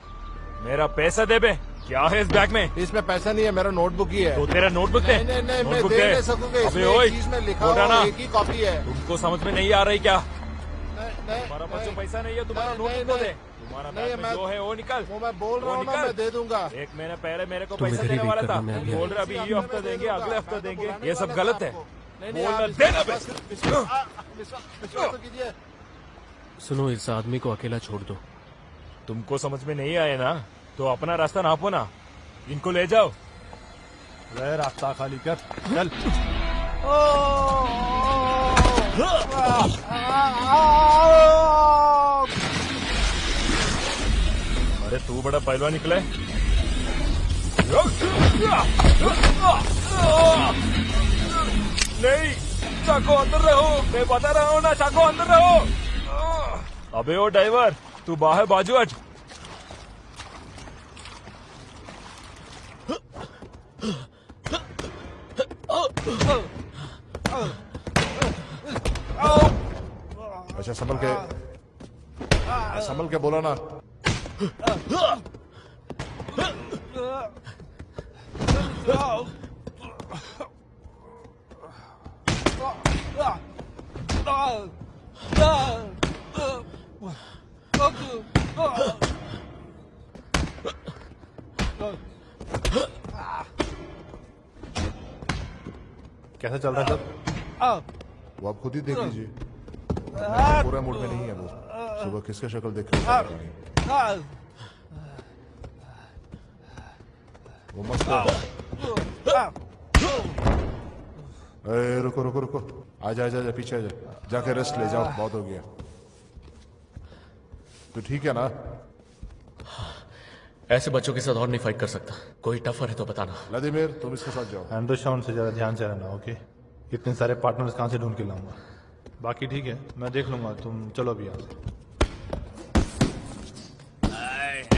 मेरा पैसा दे बे। क्या है इस बैग में? इसमें पैसा नहीं है, मेरा नोटबुक ही है। तो तेरा नोटबुक दे। नहीं, मैं नोटबुक दे दे। नहीं सकूंगा। अबे इसमें ओए, एक चीज में लिखा बोल रहा हुआ ना, एक ही कॉपी है। तुमको समझ में नहीं आ रही क्या? तुम्हारा पास जो नहीं, पैसा नहीं है, तुम्हारा नहीं, नोटबुक नहीं, दे। तुम्हारा नहीं, बैग में मैं- जो है वो निकल। वो मैं बोल रहा वो हूँ ना, निकल। मैं दे दूंगा। 1 महीने पहले मेरे को तुम पैसा इधर ही देने वेट वाला करना, था। मैं अभी बोल रहे आ अभी रहा ये हूँ। हफ्ता देंगे, अगले हफ्ता देंगे। बुलाने ये सब वाला गलत था है। आपको। नहीं, बोलना आप देना बे। विश्वास तो कीजिए। सुनो, इस आदमी को अकेला छोड़ दो। तुमको समझ में नहीं आए ना, तो अपना रास्ता नापो ना। इनको ले जाओ। ले रास्ता खाली कर, चल। अरे तू बड़ा पहलवान निकले। नहीं, चाको अंदर रहो। मैं बता रहा हूँ ना, चाको अंदर रहो। अबे ओ ड्राइवर, तू बाहर बाजू हट। अच्छा, संभल के बोलो ना। कैसा चल रहा है सब? वो आप खुद ही देख लीजिए। पूरा मूड में नहीं है वो। सुबह किसका शक्ल देख रहे हो? वो मस्त है। अरे रुको रुको रुको, आजा आजा आजा, पीछे आजा। जाके रेस्ट ले जाओ, बहुत हो गया। तो ठीक है ना? ऐसे बच्चों के साथ और नहीं फाइट कर सकता। कोई टफर है तो बताना। व्लादिमीर, तुम इसके साथ जाओ। एंड्रू शाउन से ज्यादा ध्यान से रहना, ओके? इतने सारे पार्टनर्स कहाँ से ढूंढ के लाऊंगा? बाकी ठीक है, मैं देख लूंगा। तुम चलो अभी यहाँ से।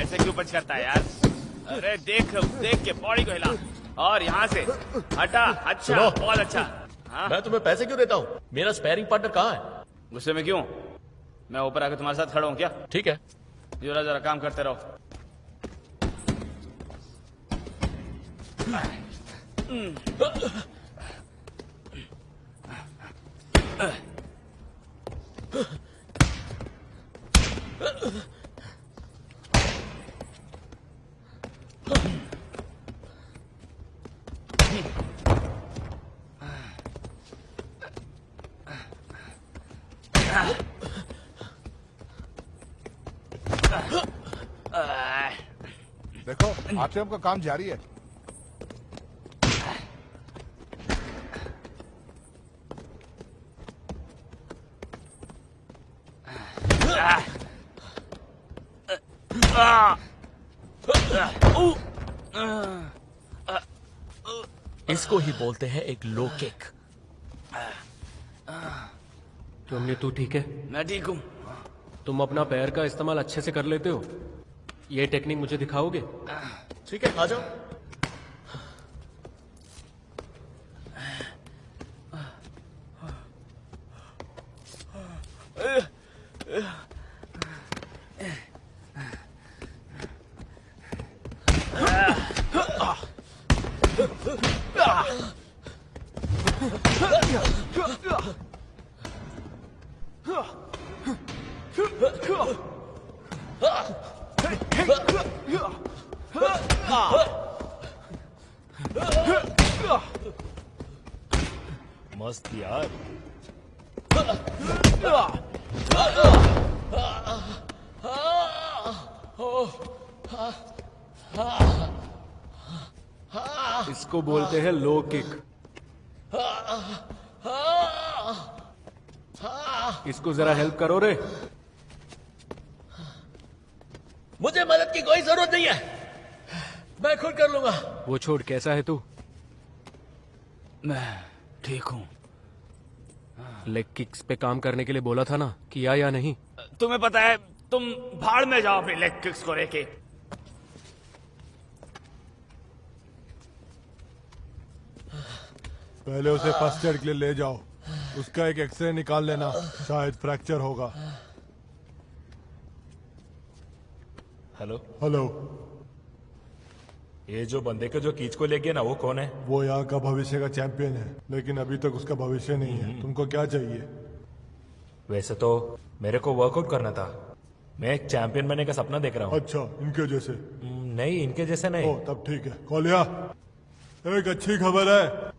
ऐसे क्यों पंच करता है यार? अरे देख देख के बॉडी को हिला और यहाँ से हटा। अच्छा, सुनो। बहुत अच्छा। हाँ? मैं तुम्हें पैसे क्यों देता हूँ? मेरा स्पेयरिंग पार्टनर कहाँ है? गुस्से में क्यों? मैं ऊपर आकर तुम्हारे साथ खड़ा हूँ क्या? ठीक है, जरा जरा काम करते रहो। देखो, आरटीएम का काम जारी है। इसको ही बोलते हैं एक लो किक। तुमने तू ठीक है? मैं ठीक हूँ। तुम अपना पैर का इस्तेमाल अच्छे से कर लेते हो? ये टेक्निक मुझे दिखाओगे? ठीक है, आ जाओ। मस्त यार। इसको बोलते हैं लो किक। इसको जरा हेल्प करो रे। मुझे मदद की कोई जरूरत नहीं है, मैं खुद कर लूंगा। वो छोड़, कैसा है तू? मैं ठीक हूँ। लेग किक्स पे काम करने के लिए बोला था ना, किया या नहीं? तुम्हें पता है तुम भाड़ में जाओ अपने लेग किक्स को लेके। पहले उसे फर्स्ट एड के लिए ले जाओ, उसका एक एक्सरे निकाल लेना, शायद फ्रैक्चर होगा। हेलो हेलो, ये जो बंदे को जो कीच को ले गया ना, वो कौन है? वो यहाँ का भविष्य का चैंपियन है, लेकिन अभी तक उसका भविष्य नहीं है। तुमको क्या चाहिए? वैसे तो मेरे को वर्कआउट करना था, मैं एक चैंपियन बनने का सपना देख रहा हूँ। अच्छा, इनके जैसे? नहीं, इनके जैसे नहीं। ओ, तब ठीक है। कोलिया, एक अच्छी खबर है,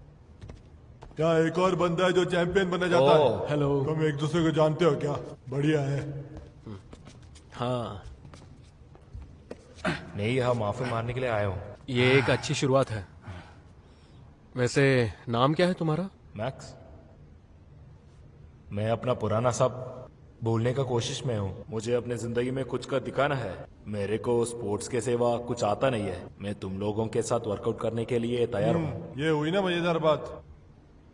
क्या एक और बंदा है जो चैंपियन बनना चाहता है। हेलो। तुम एक दूसरे को जानते हो क्या? बढ़िया है। हाँ, नहीं, यहाँ माफी मारने के लिए आया हूँ। ये एक अच्छी शुरुआत है। वैसे नाम क्या है तुम्हारा? मैक्स। मैं अपना पुराना सब भूलने का कोशिश में हूँ। मुझे अपने जिंदगी में कुछ कर दिखाना है। मेरे को स्पोर्ट्स के सिवा कुछ आता नहीं है। मैं तुम लोगों के साथ वर्कआउट करने के लिए तैयार हूँ। ये हुई ना मजेदार बात।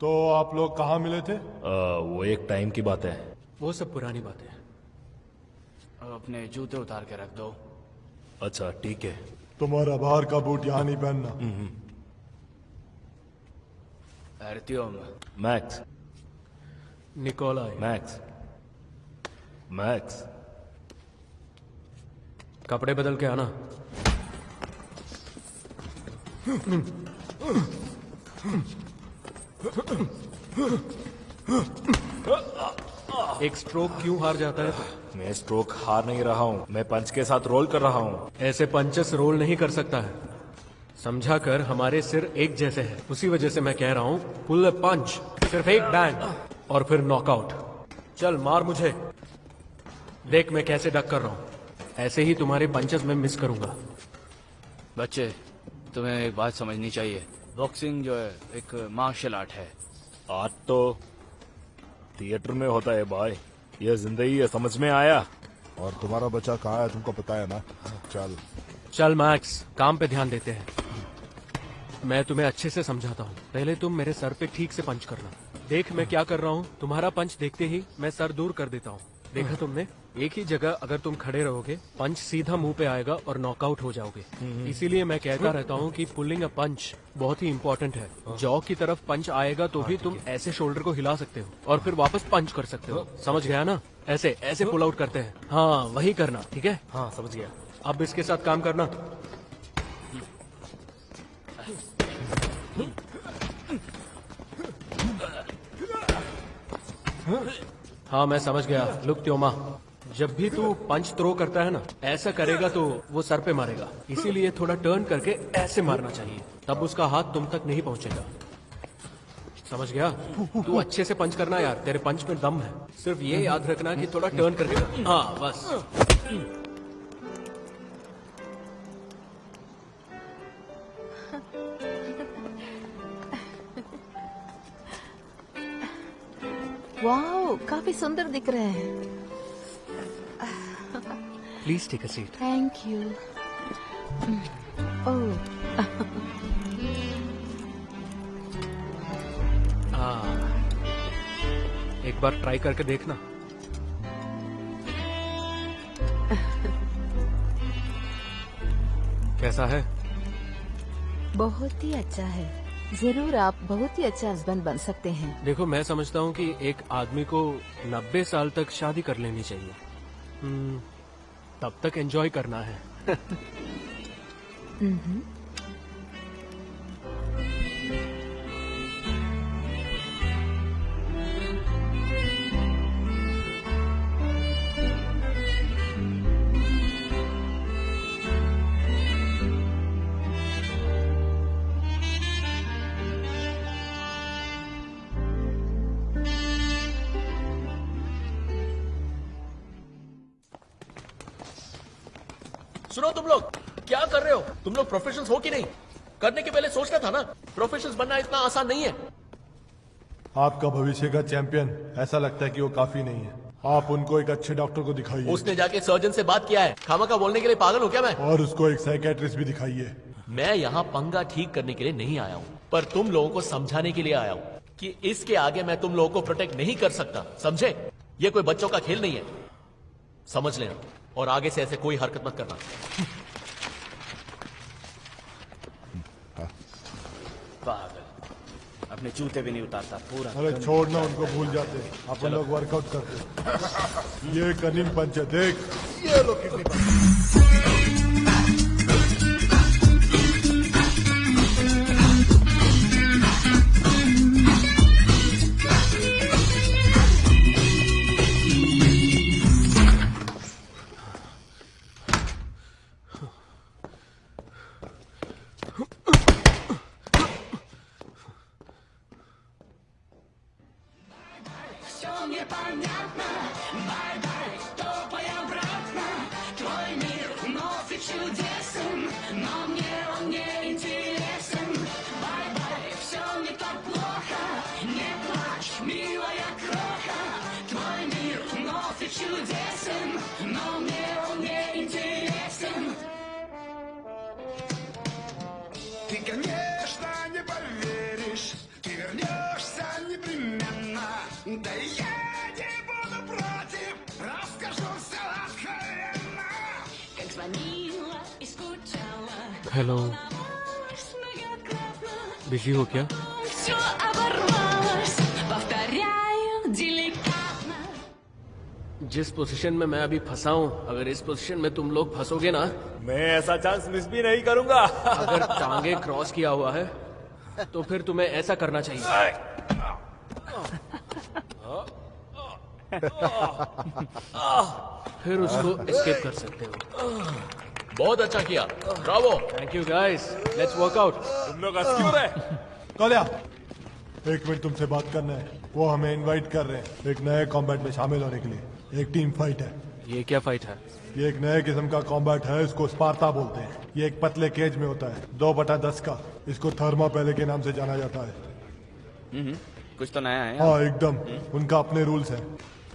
तो आप लोग कहाँ मिले थे? वो एक टाइम की बात है। वो सब पुरानी बात है। अब अपने जूते उतार के रख दो। अच्छा ठीक है। तुम्हारा बाहर का बूट यहाँ नहीं पहनना। अर्तियोम। मैक्स। निकोलाई। मैक्स। मैक्स। कपड़े बदल के आना। एक स्ट्रोक क्यों हार जाता है? मैं स्ट्रोक हार नहीं रहा हूँ, मैं पंच के साथ रोल कर रहा हूँ। ऐसे पंचेस रोल नहीं कर सकता है। समझा कर, हमारे सिर एक जैसे हैं, उसी वजह से मैं कह रहा हूँ पुल पंच, सिर्फ एक बैंग और फिर नॉकआउट। चल मार मुझे, देख मैं कैसे डक कर रहा हूँ। ऐसे ही तुम्हारे पंचेस मैं मिस करूंगा। बच्चे, तुम्हें एक बात समझनी चाहिए, बॉक्सिंग जो है एक मार्शल आर्ट है। आर्ट तो थिएटर में होता है भाई, ये जिंदगी है, समझ में आया? और तुम्हारा बच्चा कहाँ है तुमको पता है ना? चल चल मैक्स, काम पे ध्यान देते हैं। मैं तुम्हें अच्छे से समझाता हूँ। पहले तुम मेरे सर पे ठीक से पंच करना। देख मैं क्या कर रहा हूँ, तुम्हारा पंच देखते ही मैं सर दूर कर देता हूँ। देखा तुमने? एक ही जगह अगर तुम खड़े रहोगे, पंच सीधा मुंह पे आएगा और नॉकआउट हो जाओगे। इसीलिए मैं कहता रहता हूँ कि पुलिंग अ पंच बहुत ही इम्पोर्टेंट है। जॉ की तरफ पंच आएगा तो भी तुम ऐसे शोल्डर को हिला सकते हो और फिर वापस पंच कर सकते हो। समझ गया ना? ऐसे ऐसे पुल आउट करते हैं। हाँ, वही करना, ठीक है? हाँ समझ गया। अब इसके साथ काम करना। हाँ मैं समझ गया। लुक त्योमा, जब भी तू पंच थ्रो करता है ना, ऐसा करेगा तो वो सर पे मारेगा। इसीलिए थोड़ा टर्न करके ऐसे मारना चाहिए, तब उसका हाथ तुम तक नहीं पहुंचेगा। समझ गया? तू अच्छे से पंच करना यार, तेरे पंच में दम है। सिर्फ ये याद रखना कि थोड़ा टर्न करके। हाँ बस। वाओ, काफी सुंदर दिख रहे हैं। Please take a seat. Thank you. Oh, एक बार ट्राई करके देखना। कैसा है? बहुत ही अच्छा है। जरूर आप बहुत ही अच्छा हस्बैंड बन सकते हैं। देखो मैं समझता हूँ कि एक आदमी को 90 साल तक शादी कर लेनी चाहिए। तब तक एंजॉय करना है। सुनो तुम लोग, क्या कर रहे हो? तुम लोग प्रोफेशनल्स हो कि नहीं? करने के पहले सोचना था ना। प्रोफेशनल्स बनना इतना आसान नहीं है। आपका भविष्य का चैंपियन, ऐसा लगता है कि वो काफी नहीं है। आप उनको एक अच्छे डॉक्टर को दिखाइए। उसने जाके सर्जन से बात किया है। खामखा बोलने के लिए पागल हो क्या मैं? और उसको एक साइकेट्रिस्ट भी दिखाइए। मैं यहाँ पंगा ठीक करने के लिए नहीं आया हूँ, पर तुम लोगों को समझाने के लिए आया हूँ कि इसके आगे मैं तुम लोगों को प्रोटेक्ट नहीं कर सकता। समझे? ये कोई बच्चों का खेल नहीं है, समझ लेना। और आगे से ऐसे कोई हरकत मत करना। पागल, अपने जूते भी नहीं उतारता पूरा। अरे छोड़ना, उनको भूल जाते, अपन लोग वर्कआउट करते। ये कनिंग पंच है, देख ये लो कितनी पंच। हेलो, बिजी हो क्या? जिस पोजीशन में मैं अभी फंसा हूँ, अगर इस पोजीशन में तुम लोग फंसोगे ना, मैं ऐसा चांस मिस भी नहीं करूंगा। अगर टांगे क्रॉस किया हुआ है तो फिर तुम्हें ऐसा करना चाहिए। फिर उसको एस्केप कर सकते हो। बहुत अच्छा किया, Bravo. Thank you guys, let's work out. तुम लोग अस्क्योर है। कौलिया, एक मिनट तुमसे बात करना है। वो हमें इनवाइट कर रहे हैं एक नए कॉम्बैट में शामिल होने के लिए। एक टीम फाइट है। ये क्या फाइट है? ये एक नए किस्म का कॉम्बैट है, इसको स्पार्ता बोलते हैं। ये एक पतले केज में होता है, 2/10 का। इसको थर्मापेले के नाम से जाना जाता है। कुछ तो नया है। हाँ एकदम, उनका अपने रूल्स है।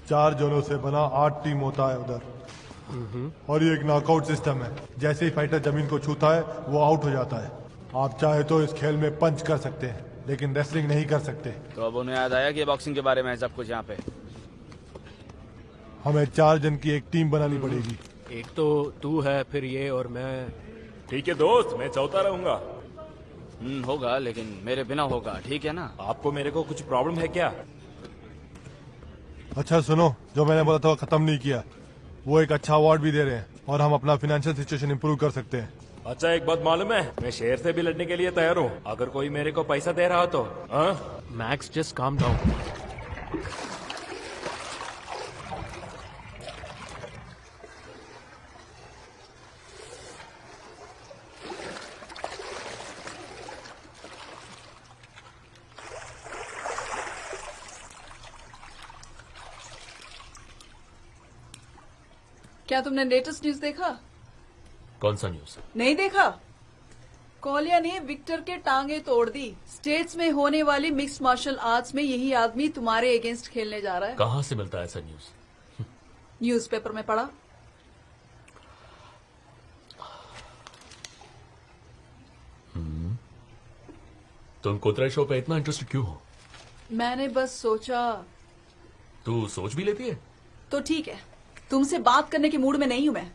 4 जोनों से बना 8 टीम होता है उधर। और ये एक नॉकआउट सिस्टम है। जैसे ही फाइटर जमीन को छूता है वो आउट हो जाता है। आप चाहे तो इस खेल में पंच कर सकते हैं, लेकिन रेसलिंग नहीं कर सकते। तो अब उन्हें याद आया कि बॉक्सिंग के बारे में है सब कुछ यहाँ पे। हमें 4 जन की एक टीम बनानी पड़ेगी। एक तो तू है, फिर ये और मैं। ठीक है दोस्त, मैं चौथा रहूंगा। होगा, लेकिन मेरे बिना होगा, ठीक है ना? आपको मेरे को कुछ प्रॉब्लम है क्या? अच्छा सुनो, जो मैंने बोला था वो खत्म नहीं किया। वो एक अच्छा अवार्ड भी दे रहे हैं और हम अपना फाइनेंशियल सिचुएशन इंप्रूव कर सकते हैं। अच्छा, एक बात मालूम है, मैं शेर से भी लड़ने के लिए तैयार हूँ, अगर कोई मेरे को पैसा दे रहा हो तो। Max, just calm down. क्या तुमने लेटेस्ट न्यूज देखा? कौन सा न्यूज? नहीं देखा? कौलिया ने विक्टर के टांगे तोड़ दी। स्टेट्स में होने वाली मिक्स्ड मार्शल आर्ट्स में यही आदमी तुम्हारे अगेंस्ट खेलने जा रहा है। कहाँ से मिलता है ऐसा न्यूज? न्यूज़पेपर में पढ़ा। तुम कोतरा शो पे इतना इंटरेस्टेड क्यों हो? मैंने बस सोचा। तू सोच भी लेती है? तो ठीक है, तुमसे बात करने के मूड में नहीं हूं मैं।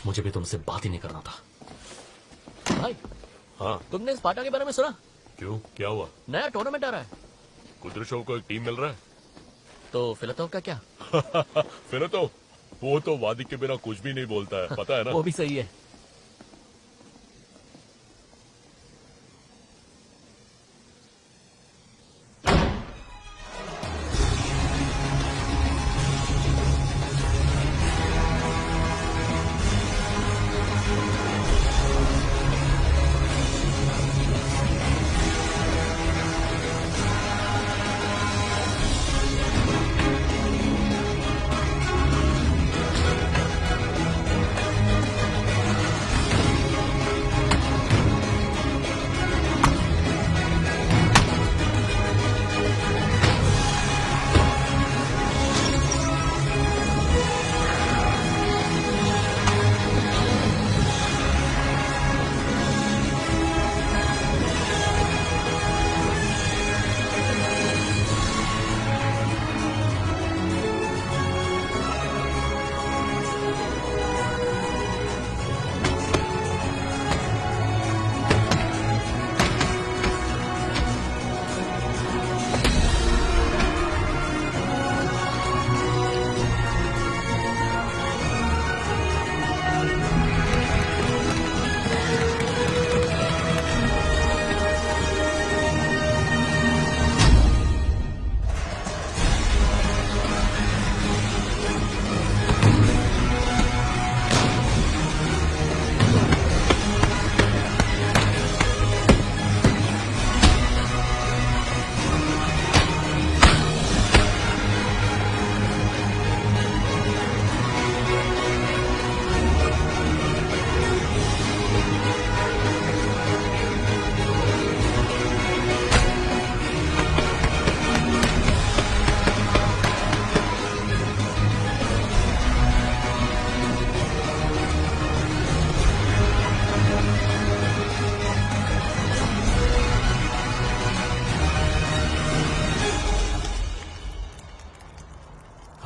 मुझे भी तुमसे बात ही नहीं करना था। भाई, हाँ, तुमने स्पार्टा के बारे में सुना? क्यों, क्या हुआ? नया टूर्नामेंट आ रहा है। कुद्रेशोव को एक टीम मिल रहा है। तो फिलतोव का क्या? फिलतोव, वो तो वादी के बिना कुछ भी नहीं बोलता है, पता है ना? वो भी सही है।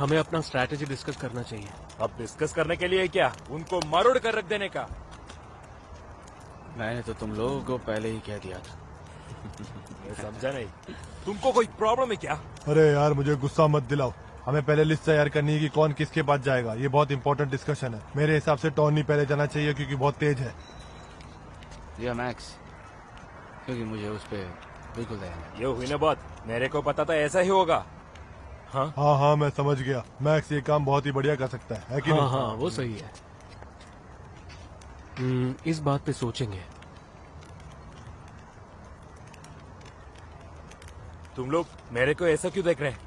हमें अपना स्ट्रैटेजी डिस्कस करना चाहिए। अब डिस्कस करने के लिए क्या, उनको मरोड़ कर रख देने का। मैंने तो तुम लोगों को पहले ही कह दिया था। मैं समझा नहीं, तुमको कोई प्रॉब्लम है क्या? अरे यार मुझे गुस्सा मत दिलाओ, हमें पहले लिस्ट तैयार करनी है कि कौन किसके पास जाएगा। ये बहुत इंपॉर्टेंट डिस्कशन है। मेरे हिसाब से टॉनी पहले जाना चाहिए क्योंकि बहुत तेज है। या मैक्स, क्योंकि मुझे उस पर बिल्कुल दया नहीं। ये हुई ना बात, मेरे को पता था ऐसा ही होगा। हाँ हाँ मैं समझ गया। मैक्स ये काम बहुत ही बढ़िया कर सकता है कि नहीं? हाँ वो सही है। इस बात पे सोचेंगे। तुम लोग मेरे को ऐसा क्यों देख रहे हैं?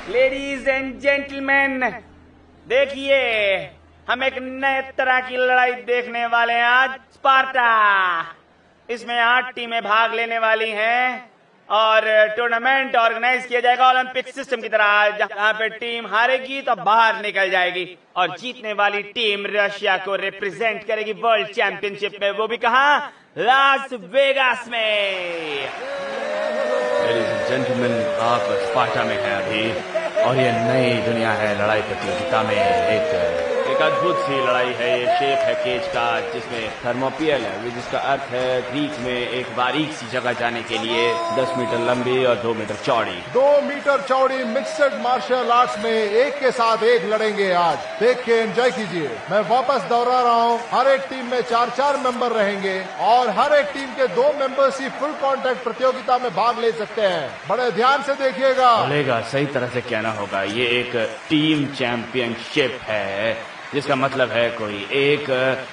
लेडीज एंड जेंटलमैन, देखिए हम एक नए तरह की लड़ाई देखने वाले हैं आज। स्पार्टा, इसमें 8 टीमें भाग लेने वाली हैं और टूर्नामेंट ऑर्गेनाइज किया जाएगा ओलंपिक सिस्टम की तरह, जहां पे टीम हारेगी तो बाहर निकल जाएगी और जीतने वाली टीम रशिया को रिप्रेजेंट करेगी वर्ल्ड चैंपियनशिप में, वो भी कहां? लास वेगास में। लेडीज एंड जेंटलमैन, आप स्पार्टा में हैं अभी और ये नई दुनिया है लड़ाई प्रतियोगिता में। एक अद्भुत सी लड़ाई है। ये शेप है केज का जिसमें थर्मोपियल है, जिसका अर्थ है ग्रीक में एक बारीक सी जगह जाने के लिए 10 मीटर लंबी और 2 मीटर चौड़ी। 2 मीटर चौड़ी मिक्सड मार्शल आर्ट्स में एक के साथ एक लड़ेंगे आज। देख के एंजॉय कीजिए। मैं वापस दोहरा रहा हूँ, हर एक टीम में 4-4 मेंबर रहेंगे और हर एक टीम के 2 मेंबर्स ही फुल कॉन्टैक्ट प्रतियोगिता में भाग ले सकते हैं। बड़े ध्यान से देखिएगा। चलेगा, सही तरह से कहना होगा। ये एक टीम चैंपियनशिप है, जिसका मतलब है कोई एक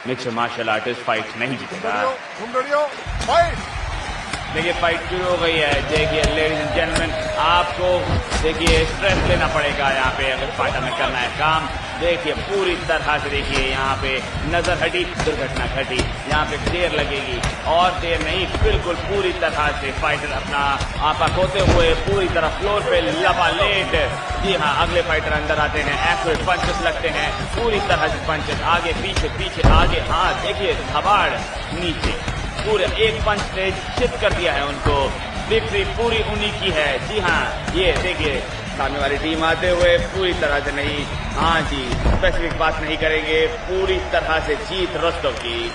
मिक्स्ड मार्शल आर्टिस्ट फाइट नहीं जीतेगा। तुम लड़ियो, फाइट। देखिए फाइट शुरू हो गई है। देखिए लेडीज एंड जेंटलमैन, आपको देखिए स्ट्रेस लेना पड़ेगा यहाँ पे अगर स्पार्टा में करना है काम। देखिए पूरी तरह से देखिए यहाँ पे नजर हटी, दुर्घटना घटी। यहाँ पे देर लगेगी और देर नहीं, बिल्कुल पूरी तरह से फाइटर अपना आपा खोते हुए पूरी तरह फ्लोर पे लबालेट। जी हाँ, अगले फाइटर अंदर आते हैं, एक्यूरेट पंचेस लगते हैं, पूरी तरह से पंचेस आगे पीछे पीछे आगे। हाँ देखिए धबाड़ नीचे, पूरे एक पंच ने चित कर दिया है उनको। विक्ट्री पूरी उन्हीं की है। जी हाँ, ये देखिए सामने वाली टीम आते हुए पूरी तरह से नहीं, हाँ जी स्पेसिफिक बात नहीं करेंगे, पूरी तरह से जीत रोस्तोव की।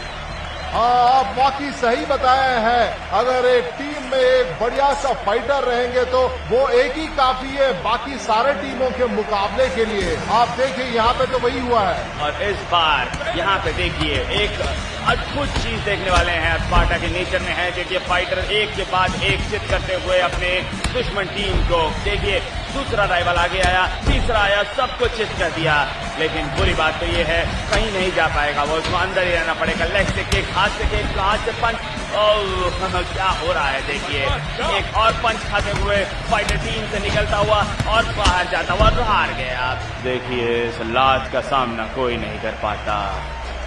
हाँ आप वाकई सही बताए हैं। अगर एक टीम में एक बढ़िया सा फाइटर रहेंगे तो वो एक ही काफी है बाकी सारे टीमों के मुकाबले के लिए। आप देखिए यहाँ पे तो वही हुआ है। और इस बार यहाँ पे देखिए एक अद्भुत चीज देखने वाले हैं। स्पार्टा के नेचर में है, देखिए फाइटर एक के बाद एक चित करते हुए अपने दुश्मन टीम को। देखिए दूसरा राइवल आगे आया, तीसरा आया, सबको चित कर दिया। लेकिन बुरी बात तो ये है कहीं नहीं जा पाएगा वो, उसको अंदर ही रहना पड़ेगा। लेग से किक, हाथ से किक, हाथ से पंच। ओह क्या हो रहा है देखिए, एक और पंच खाते हुए फाइटर टीम से निकलता हुआ और बाहर जाता हुआ हार गया। देखिए इस लात का सामना कोई नहीं कर पाता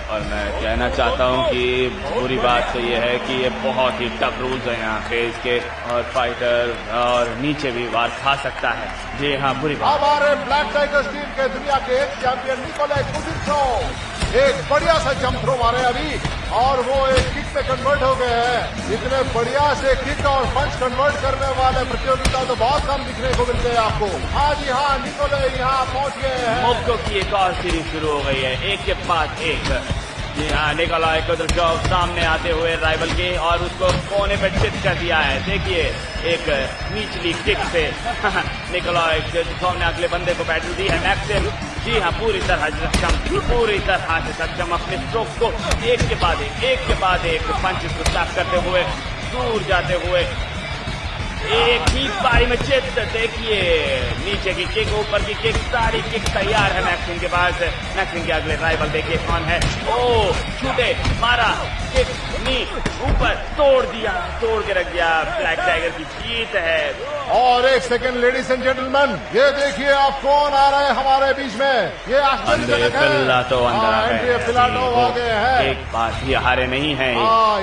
और मैं कहना चाहता हूं कि बुरी बात तो ये है कि ये बहुत ही टफ रूल्स है यहाँ पे इसके, और फाइटर और नीचे भी वार खा सकता है। जी हाँ बुरी बात। हमारे ब्लैक टाइगर्स टीम के दुनिया के एक चैंपियन निकोलाई कुजित्सोव एक बढ़िया सा जंप थ्रो मारे अभी और वो एक किक में कन्वर्ट हो गए हैं। इतने बढ़िया से किक और पंच कन्वर्ट करने वाले प्रतियोगिता तो बहुत कम दिखने को मिलते हैं आपको। हाँ जी हाँ, निकोलाई यहाँ पहुँच गए हैं। मुक्को की एक और सीरीज शुरू हो गई है, एक के बाद एक। जी हाँ, निकोलाई कुद्रशोव सामने आते हुए राइवल के और उसको कोने पे चित कर दिया है। देखिए एक निचली किक से निकोलाई कुद्रशोव ने अगले बंदे को बैटल दी है। मैक्सिम जी हाँ पूरी तरह से सक्षम अपने स्ट्रोक को एक के बाद एक पंच को स्टॉप करते हुए दूर जाते हुए एक ही बारी में चित। देखिए नीचे की किक, ऊपर की किक, सारी किक तैयार है मैक्सिम के पास। मैक्सिम के अगले राइवल देखिए कौन है। ओ छूटे, मारा, किक, नी, ऊपर तोड़ के रख दिया। ब्लैक टाइगर की जीत है। और एक सेकंड लेडीज एंड जेंटलमैन, ये देखिए आप कौन आ रहे हैं हमारे बीच में। ये आश्चर्यजनक है। एंड्रिया पिलाटोव आ गए हैं। एक बार भी हारे नहीं है।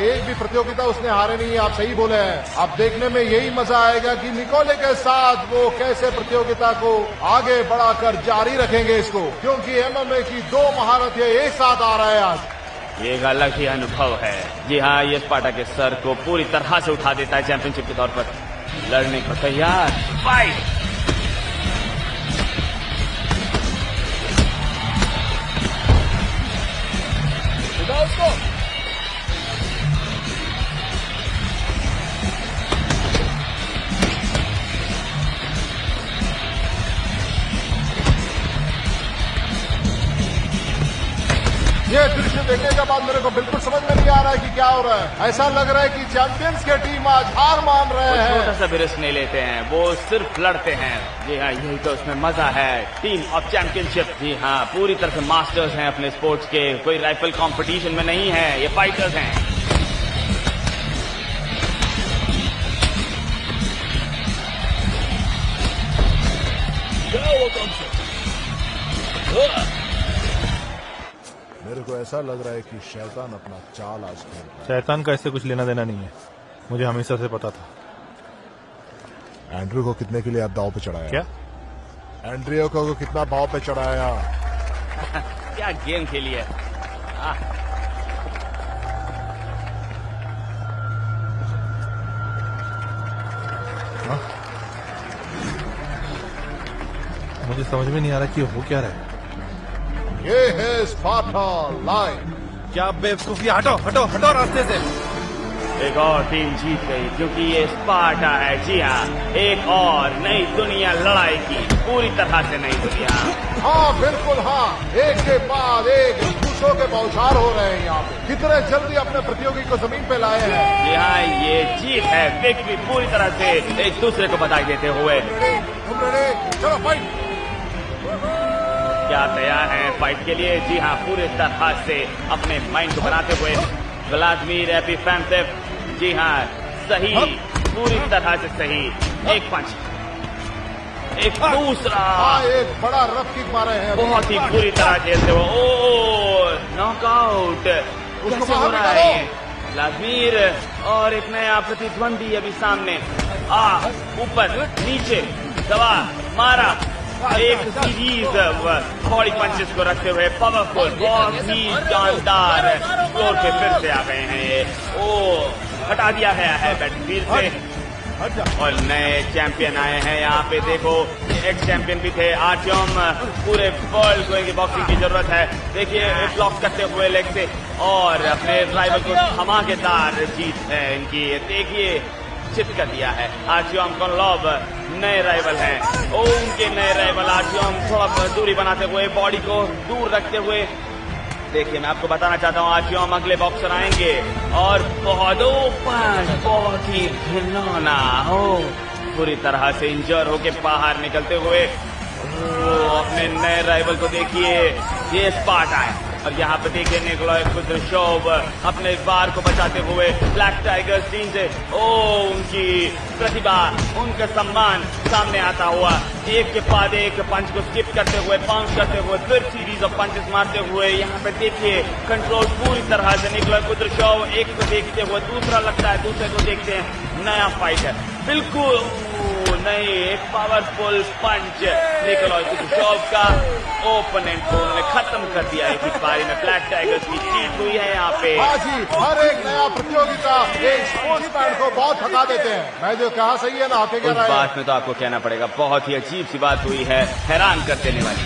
एक भी प्रतियोगिता उसने हारे नहीं है, आप सही बोले हैं। अब देखने में यही मजा आएगा कि निकोले के साथ वो कैसे प्रतियोगिता को आगे बढ़ाकर जारी रखेंगे इसको, क्योंकि एमएमए की दो महारथी एक साथ आ रहा है आज। एक अलग ही अनुभव है। जी हाँ, ये स्पार्टा के सर को पूरी तरह से उठा देता है चैंपियनशिप के तौर पर। लड़ने को तैयार, फाइट। ये दृश्य देखने के बाद मेरे को बिल्कुल समझ में नहीं आ रहा है कि क्या हो रहा है। ऐसा लग रहा है कि चैंपियंस की टीम आज हार मान रहे हैं। छोटा सा भी रिस्क नहीं लेते हैं, वो सिर्फ लड़ते हैं। जी हाँ, यही तो उसमें मजा है। टीम ऑफ चैंपियनशिप, जी हाँ, पूरी तरह से मास्टर्स हैं अपने स्पोर्ट्स के। कोई राइफल कंपटीशन में नहीं है, ये फाइटर्स हैं। मेरे को ऐसा लग रहा है कि शैतान अपना चाल आज खेल। शैतान का इससे कुछ लेना देना नहीं है, मुझे हमेशा से पता था। एंड्रू को कितने के लिए आप दाव पे चढ़ाया? क्या? एंड्रियो को कितना भाव पे चढ़ाया? क्या गेम खेली है। मुझे समझ में नहीं आ रहा कि हो क्या रहा है। ये है स्पार्टा लाइव। क्या बेवकूफी, हटो हटो हटो रास्ते से। एक और टीम जीत गई क्योंकि ये स्पार्टा है। जी हाँ, एक और नई दुनिया लड़ाई की, पूरी तरह से नई दुनिया। हाँ बिल्कुल हाँ, एक के बाद एक दूसरों के बौछार हो रहे हैं यहाँ पे। कितने जल्दी अपने प्रतियोगी को जमीन पे लाए हैं। जी हाँ, ये जीत है। विक्ट्री पूरी तरह से एक दूसरे को बधाई देते हुए। चलो फाइट। क्या तैयार है फाइट के लिए? जी हाँ, पूरे तरह से अपने माइंड को बनाते हुए व्लादिमीर एपिफेंसेव। जी हाँ, सही, पूरी तरह से सही। एक पंच, एक दूसरा, एक बड़ा रफ किक मारे हैं। बहुत ही पूरी तरह खेलते हुए। ओ नॉकआउट, कैसे हो रहा है व्लादिमीर? और एक नया प्रतिद्वंदी अभी सामने। ऊपर नीचे दबा, मारा, एक सीरीज बॉडी पंचेस को रखते हुए पावरफुल, बहुत ही जानदार फ्लोर पे फिर से आ गए हैं ये। हटा दिया गया है बैटलफील्ड से और नए चैंपियन आए हैं यहाँ पे। देखो, एक्स चैंपियन भी थे आर्टियम। पूरे वर्ल्ड को इनकी बॉक्सिंग की जरूरत है। देखिए ब्लॉक करते हुए लेग से और अपने राइवल को धमाकेदार जीत है इनकी। देखिए चित कर दिया है। आर्टियम कोनलोव नए राइवल हैं। उनके नए राइवल आर्टियम थोड़ा दूरी बनाते हुए, बॉडी को दूर रखते हुए। देखिए मैं आपको बताना चाहता हूँ, आर्टियम अगले बॉक्सर आएंगे और बहुत ही घिनौना हो, पूरी तरह से इंजर होके बाहर निकलते हुए। अपने नए राइवल को देखिए, ये स्पार्टा है। और यहाँ पे देखिए निकोलाई कुद्रशोव अपने वार को बचाते हुए ब्लैक टाइगर्स टीम से उनकी प्रतिभा, उनका सम्मान सामने आता हुआ। एक के बाद एक पंच को स्किप करते हुए, बाउंस करते हुए, फिर सीरीज ऑफ पंचेस मारते हुए। यहाँ पे देखिए कंट्रोल पूरी तरह से निकोलाई कुद्रशोव। एक को देखते हुए दूसरा लगता है, दूसरे को देखते हैं। नया फाइट है बिल्कुल नहीं, एक पावरफुल पंच निकोलाई कुद्रशोव का ओपोनेंट को उन्होंने खत्म कर दिया। एक ही बारी में ब्लैक टाइगर्स की जीत हुई है यहाँ पे। हर एक नया प्रतियोगिता एक स्पोर्ट्समैन को बहुत थका देते हैं। मैं जो कहा सही है ना, उस बात में तो आपको कहना पड़ेगा, बहुत ही अजीब सी बात हुई है, हैरान कर देने वाली।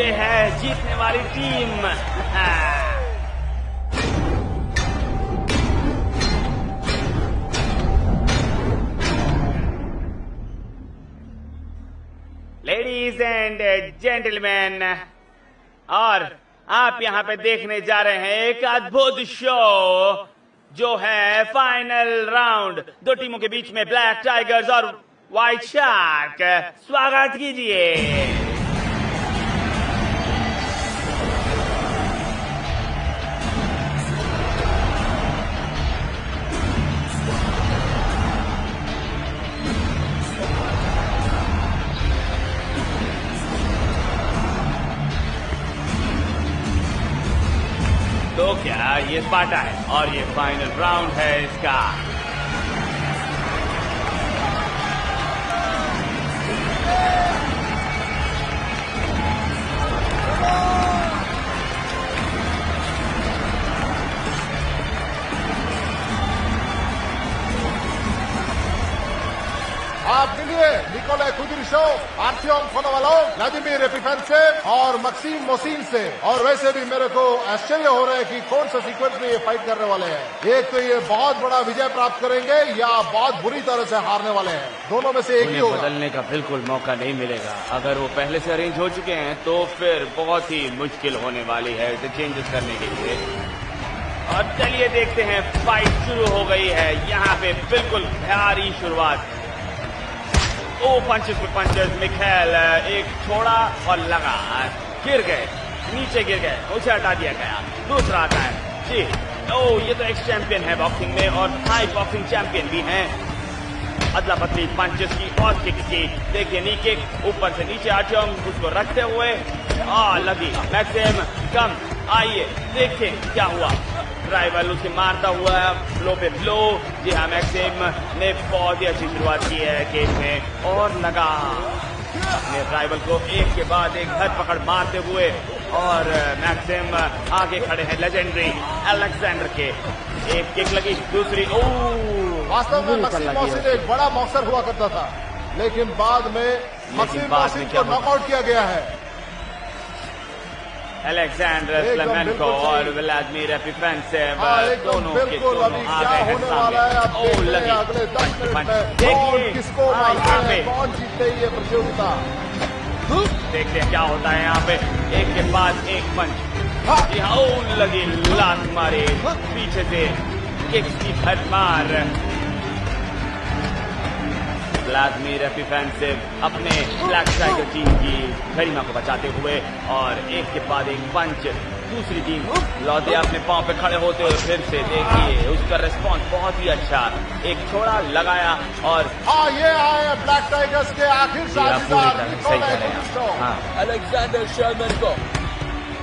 ये है जीतने वाली टीम। लेडीज एंड जेंटलमैन, और आप यहाँ पे देखने जा रहे हैं एक अद्भुत शो, जो है फाइनल राउंड। दो टीमों के बीच में ब्लैक टाइगर्स और व्हाइट शार्क। स्वागत कीजिए। तो क्या ये स्पार्टा है और ये फाइनल राउंड है इसका। आपके लिए निकोलाई कुदिरशोव, आर्त्यम कोनोवालोव, व्लादिमीर एपिफेंसेव और मक्सिम मोसिन से। और वैसे भी मेरे को आश्चर्य हो रहा है कि कौन सा सीक्वेंस में ये फाइट करने वाले हैं। एक तो ये बहुत बड़ा विजय प्राप्त करेंगे या बहुत बुरी तरह से हारने वाले हैं। दोनों में से एक ही होगा। बदलने का बिल्कुल मौका नहीं मिलेगा। अगर वो पहले से अरेंज हो चुके हैं तो फिर बहुत ही मुश्किल होने वाली है इसे चेंजेस करने के लिए। और चलिए देखते हैं, फाइट शुरू हो गई है। यहाँ पे बिल्कुल भारी शुरुआत। ओ पंचेस पे पंचेस, मिखेल एक छोड़ा और लगा, गिर गए, नीचे गिर गए, उसे हटा दिया गया। दूसरा आता है जी। ओ ये तो एक्स चैंपियन है बॉक्सिंग में और हाई बॉक्सिंग चैंपियन भी हैं। अदला बदली पंचेस की और किक की। देखिए नी किक ऊपर से नीचे आर्टियम उसको रखते हुए लगी। मैक्सिम कम, आइए देखते क्या हुआ। राइवल उसे मारता हुआ फ्लो पे फ्लो। जी हाँ, मैक्सिम ने बहुत ही अच्छी शुरुआत की है केज में और लगा अपने राइवल को एक के बाद एक धरपकड़ मारते हुए। और मैक्सिम आगे खड़े हैं लेजेंडरी अलेक्जेंडर के। एक किक लगी, दूसरी। वास्तव में मक्सिम मोसिन एक बड़ा बॉक्सर हुआ करता था, लेकिन बाद में मक्सिम मोसिन को नॉकआउट किया गया है। अलेक्जेंडर स्लेमेंको और व्लादिमीर एपिफेंसेव दोनों के दोनों आ गए हैं सामने। ओ लगी अगले 10 मिनट में देखिए किसको मारते हैं, कौन जीतते ये प्रतियोगिता। देखते हैं क्या होता है यहाँ पे। एक के बाद एक पंच। जी हाँ, ओ लगी, लात मारे पीछे से, किक्स की भरमार। व्लादिमीर एपिफेंसेव अपने ब्लैक टाइगर टीम की गरिमा को बचाते हुए और एक के बाद एक पंच। दूसरी टीम लौटे अपने पांव पे खड़े होते हुए फिर से देखिए उसका रिस्पॉन्स बहुत ही अच्छा। एक छोड़ा लगाया और ये आए ब्लैक टाइगर्स के आखिर साझेदार अलेक्जेंडर शेरमैन।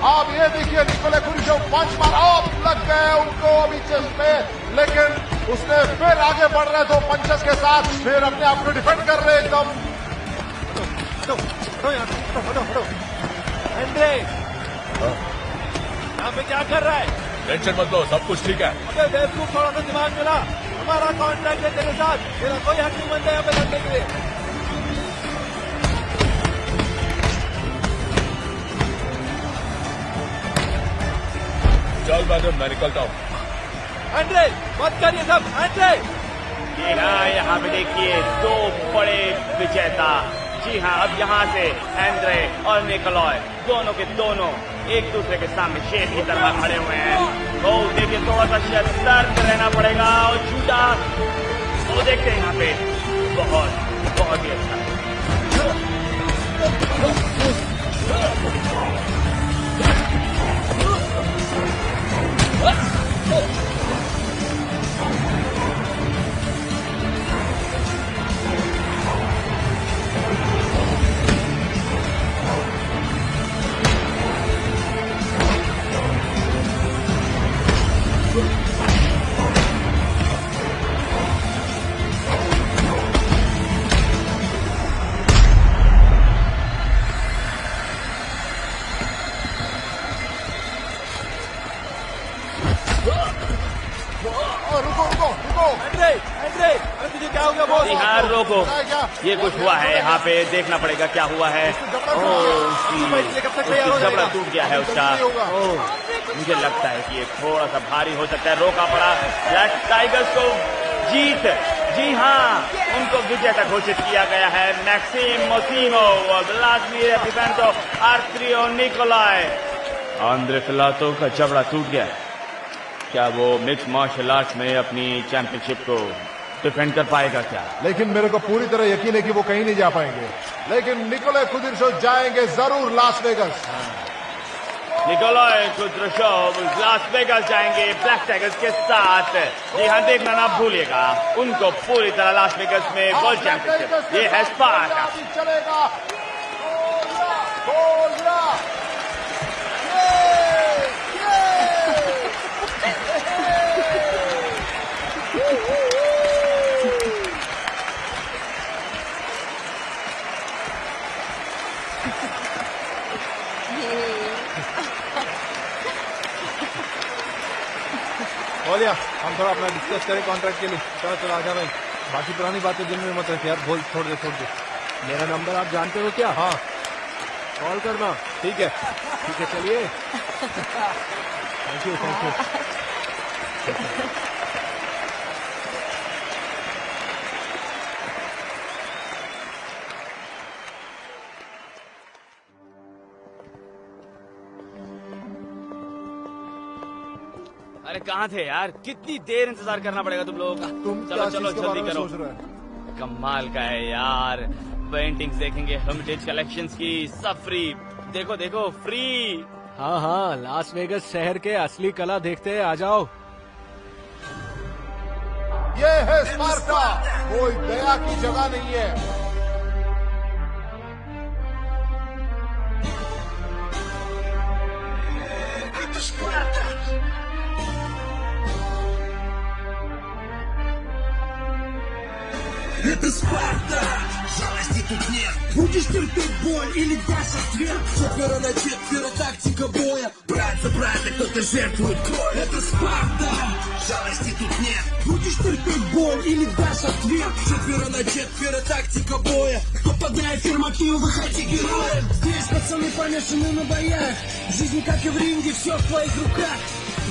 आप ये देखिए निकोलाई कुदिरशोव पंच मारा, लग गए उनको अभी चेस्ट पे, लेकिन उसने फिर आगे बढ़ रहे दो पंचेस के साथ, फिर अपने आप को डिफेंड कर रहे एकदम। एंड्रे, यहाँ पे क्या कर रहा है? टेंशन मत लो, सब कुछ ठीक है। अबे बेवकूफ, थोड़ा सा दिमाग मिला। हमारा कॉन्ट्रैक्ट है तेरे साथ, तेरा कोई हक नहीं बनता यहाँ पे लड़ने के लिए। चल मैडम, मैं निकलता हूँ। एंड्रे, मत कर ये सब, एंड्रे। जी हाँ, यहाँ पे देखिए दो बड़े विजेता। जी हाँ, अब यहाँ से एंड्रे और निकोलाई दोनों के दोनों एक दूसरे के सामने शेर की तरह खड़े हुए हैं। तो देखिए थोड़ा सा सतर्क रहना पड़ेगा और छूटा तो देखते हैं यहाँ पे बहुत ही अच्छा। रुको रुको रुको। एंड्रे, अरे तुझे क्या हो गया बॉस? जी हाँ, रोको। क्या ये कुछ हुआ है यहाँ पे, देखना पड़ेगा क्या हुआ है। जबड़ा टूट गया है उसका। मुझे लगता है कि ये थोड़ा सा भारी हो सकता है। रोका पड़ा। ब्लैक टाइगर्स को जीत, जी हाँ, उनको विजेता घोषित किया गया है। मैक्सिम मोसिमो और व्लादिमीर डिफेंटो, आर्त्रियो निकोलाई। आंद्रे फिलातो का जबड़ा टूट गया है। क्या वो मिक्स मार्शल आर्ट्स में अपनी चैंपियनशिप को डिफेंड कर पाएगा क्या? लेकिन मेरे को पूरी तरह यकीन है कि वो कहीं नहीं जा पाएंगे। लेकिन निकोलाई कुद्रशोव जाएंगे जरूर Las Vegas. Nikolai Kudrashov Las Vegas जाएंगे ब्लैक टाइगर्स के साथ। जी हाँ, देखना ना भूलिएगा, उनको पूरी तरह लास वेगस में वर्ल्ड चैंपियनशिप। ये है स्पार्टा। चलेगा। बोलिया, हम थोड़ा अपना डिस्कस करें कॉन्ट्रैक्ट के लिए। चलो चलो आजा भाई, बाकी पुरानी बातें दिन में मत रख यार। बोल, छोड़ दे। मेरा नंबर आप जानते हो क्या? हाँ, कॉल करना। ठीक है, चलिए। Thank you. अरे कहाँ थे यार? कितनी देर इंतजार करना पड़ेगा तुम लोगों का? चलो चलो जल्दी करो। कमाल का है यार। पेंटिंग्स देखेंगे, हेरिटेज कलेक्शंस की, सब फ्री। देखो देखो, फ्री। हाँ, लास वेगस शहर के असली कला देखते हैं, आ जाओ। ये है स्पार्टा, कोई दया की जगह नहीं है। Это Спарта, жалости тут нет. Будешь терпеть боль или дашь ответ? 4-4, тактика боя. Брат за брата, кто-то жертвует кровь. Это Спарта, жалости тут нет. Будешь терпеть боль или дашь ответ? 4-4, тактика боя. Попадая в ферматил, выходи героем. Здесь пацаны помешаны на боях. В жизни, как и в ринге, все в твоих руках.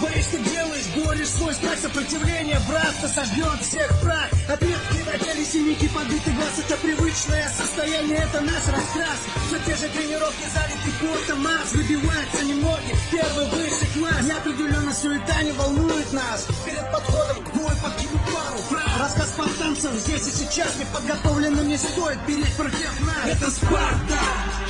Боишь, ты делаешь, говоришь свой знак сопротивления. Братство сожжет всех прах. Ответки на теле, синяки, побитый глаз. Это привычное состояние, это наш раскрас. Все те же тренировки, залиты потом, масс. Выбиваются немногие, первый высший класс. Неопределенно суета не волнует нас. Перед подходом к бою подкинут пару фраз. Рассказ спартанцев здесь и сейчас неподготовленным не стоит переть против нас. Это Спарта,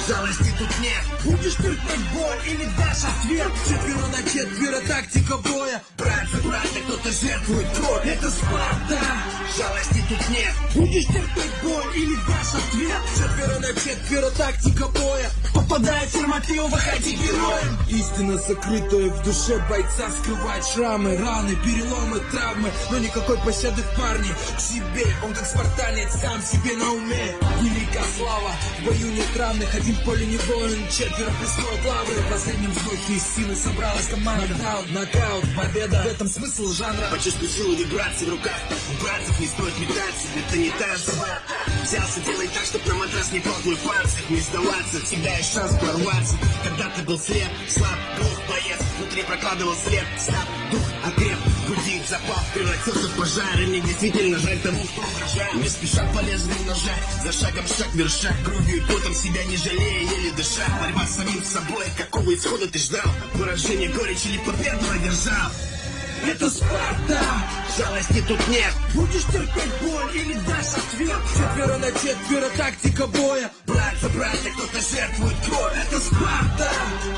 жалости тут нет. Будешь терпеть боль или дашь ответ? 4-4, тактика боя. Брат за брата, кто-то жертвует кровь. Это Спарта, жалости тут нет. Будешь терпеть боль или дашь ответ? 4-4, тактика боя. Попадая в ферматил, выходи героем. Истина, сокрытая в душе бойца, скрывает шрамы, раны, переломы, травмы. Но никакой пощады в парне к себе. Он как спартанец, сам себе на уме. Велика слава, в бою нет равных. Один в поле не воин, 4 присвоят лавры. В последнем вздохе из силы собралась команда. Нокаут, победа, в этом смысл жанра. Почувствуй силу вибраций в руках. У братцев не стоит метаться, это не танцы. Взялся делать так, чтоб на матрас не пал твой панцирь. Не сдаваться, всегда есть шанс прорваться. Когда ты был слеп, слаб, глух, боец. Внутри прокладывал след, слаб, дух окреп. Грудит запал, превратился в пожар. И мне действительно жаль тому, кто угрожает. Не спеша по лезвию ножа, за шагом шаг верша. Кровью и потом себя не жалея, еле дыша. Борьба с самим собой, какого исхода ты ждал? Поражение, горечь или победу одержал? Это Спарта, жалости тут нет. Будешь терпеть боль или дашь ответ? 4-4, тактика боя. Брат за брата, кто-то жертвует кровь. Это Спарта,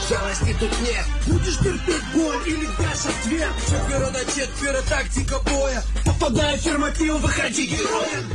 жалости тут нет. Будешь терпеть боль или дашь ответ? 4-4, тактика боя. Попадая в ферматил, выходи героем.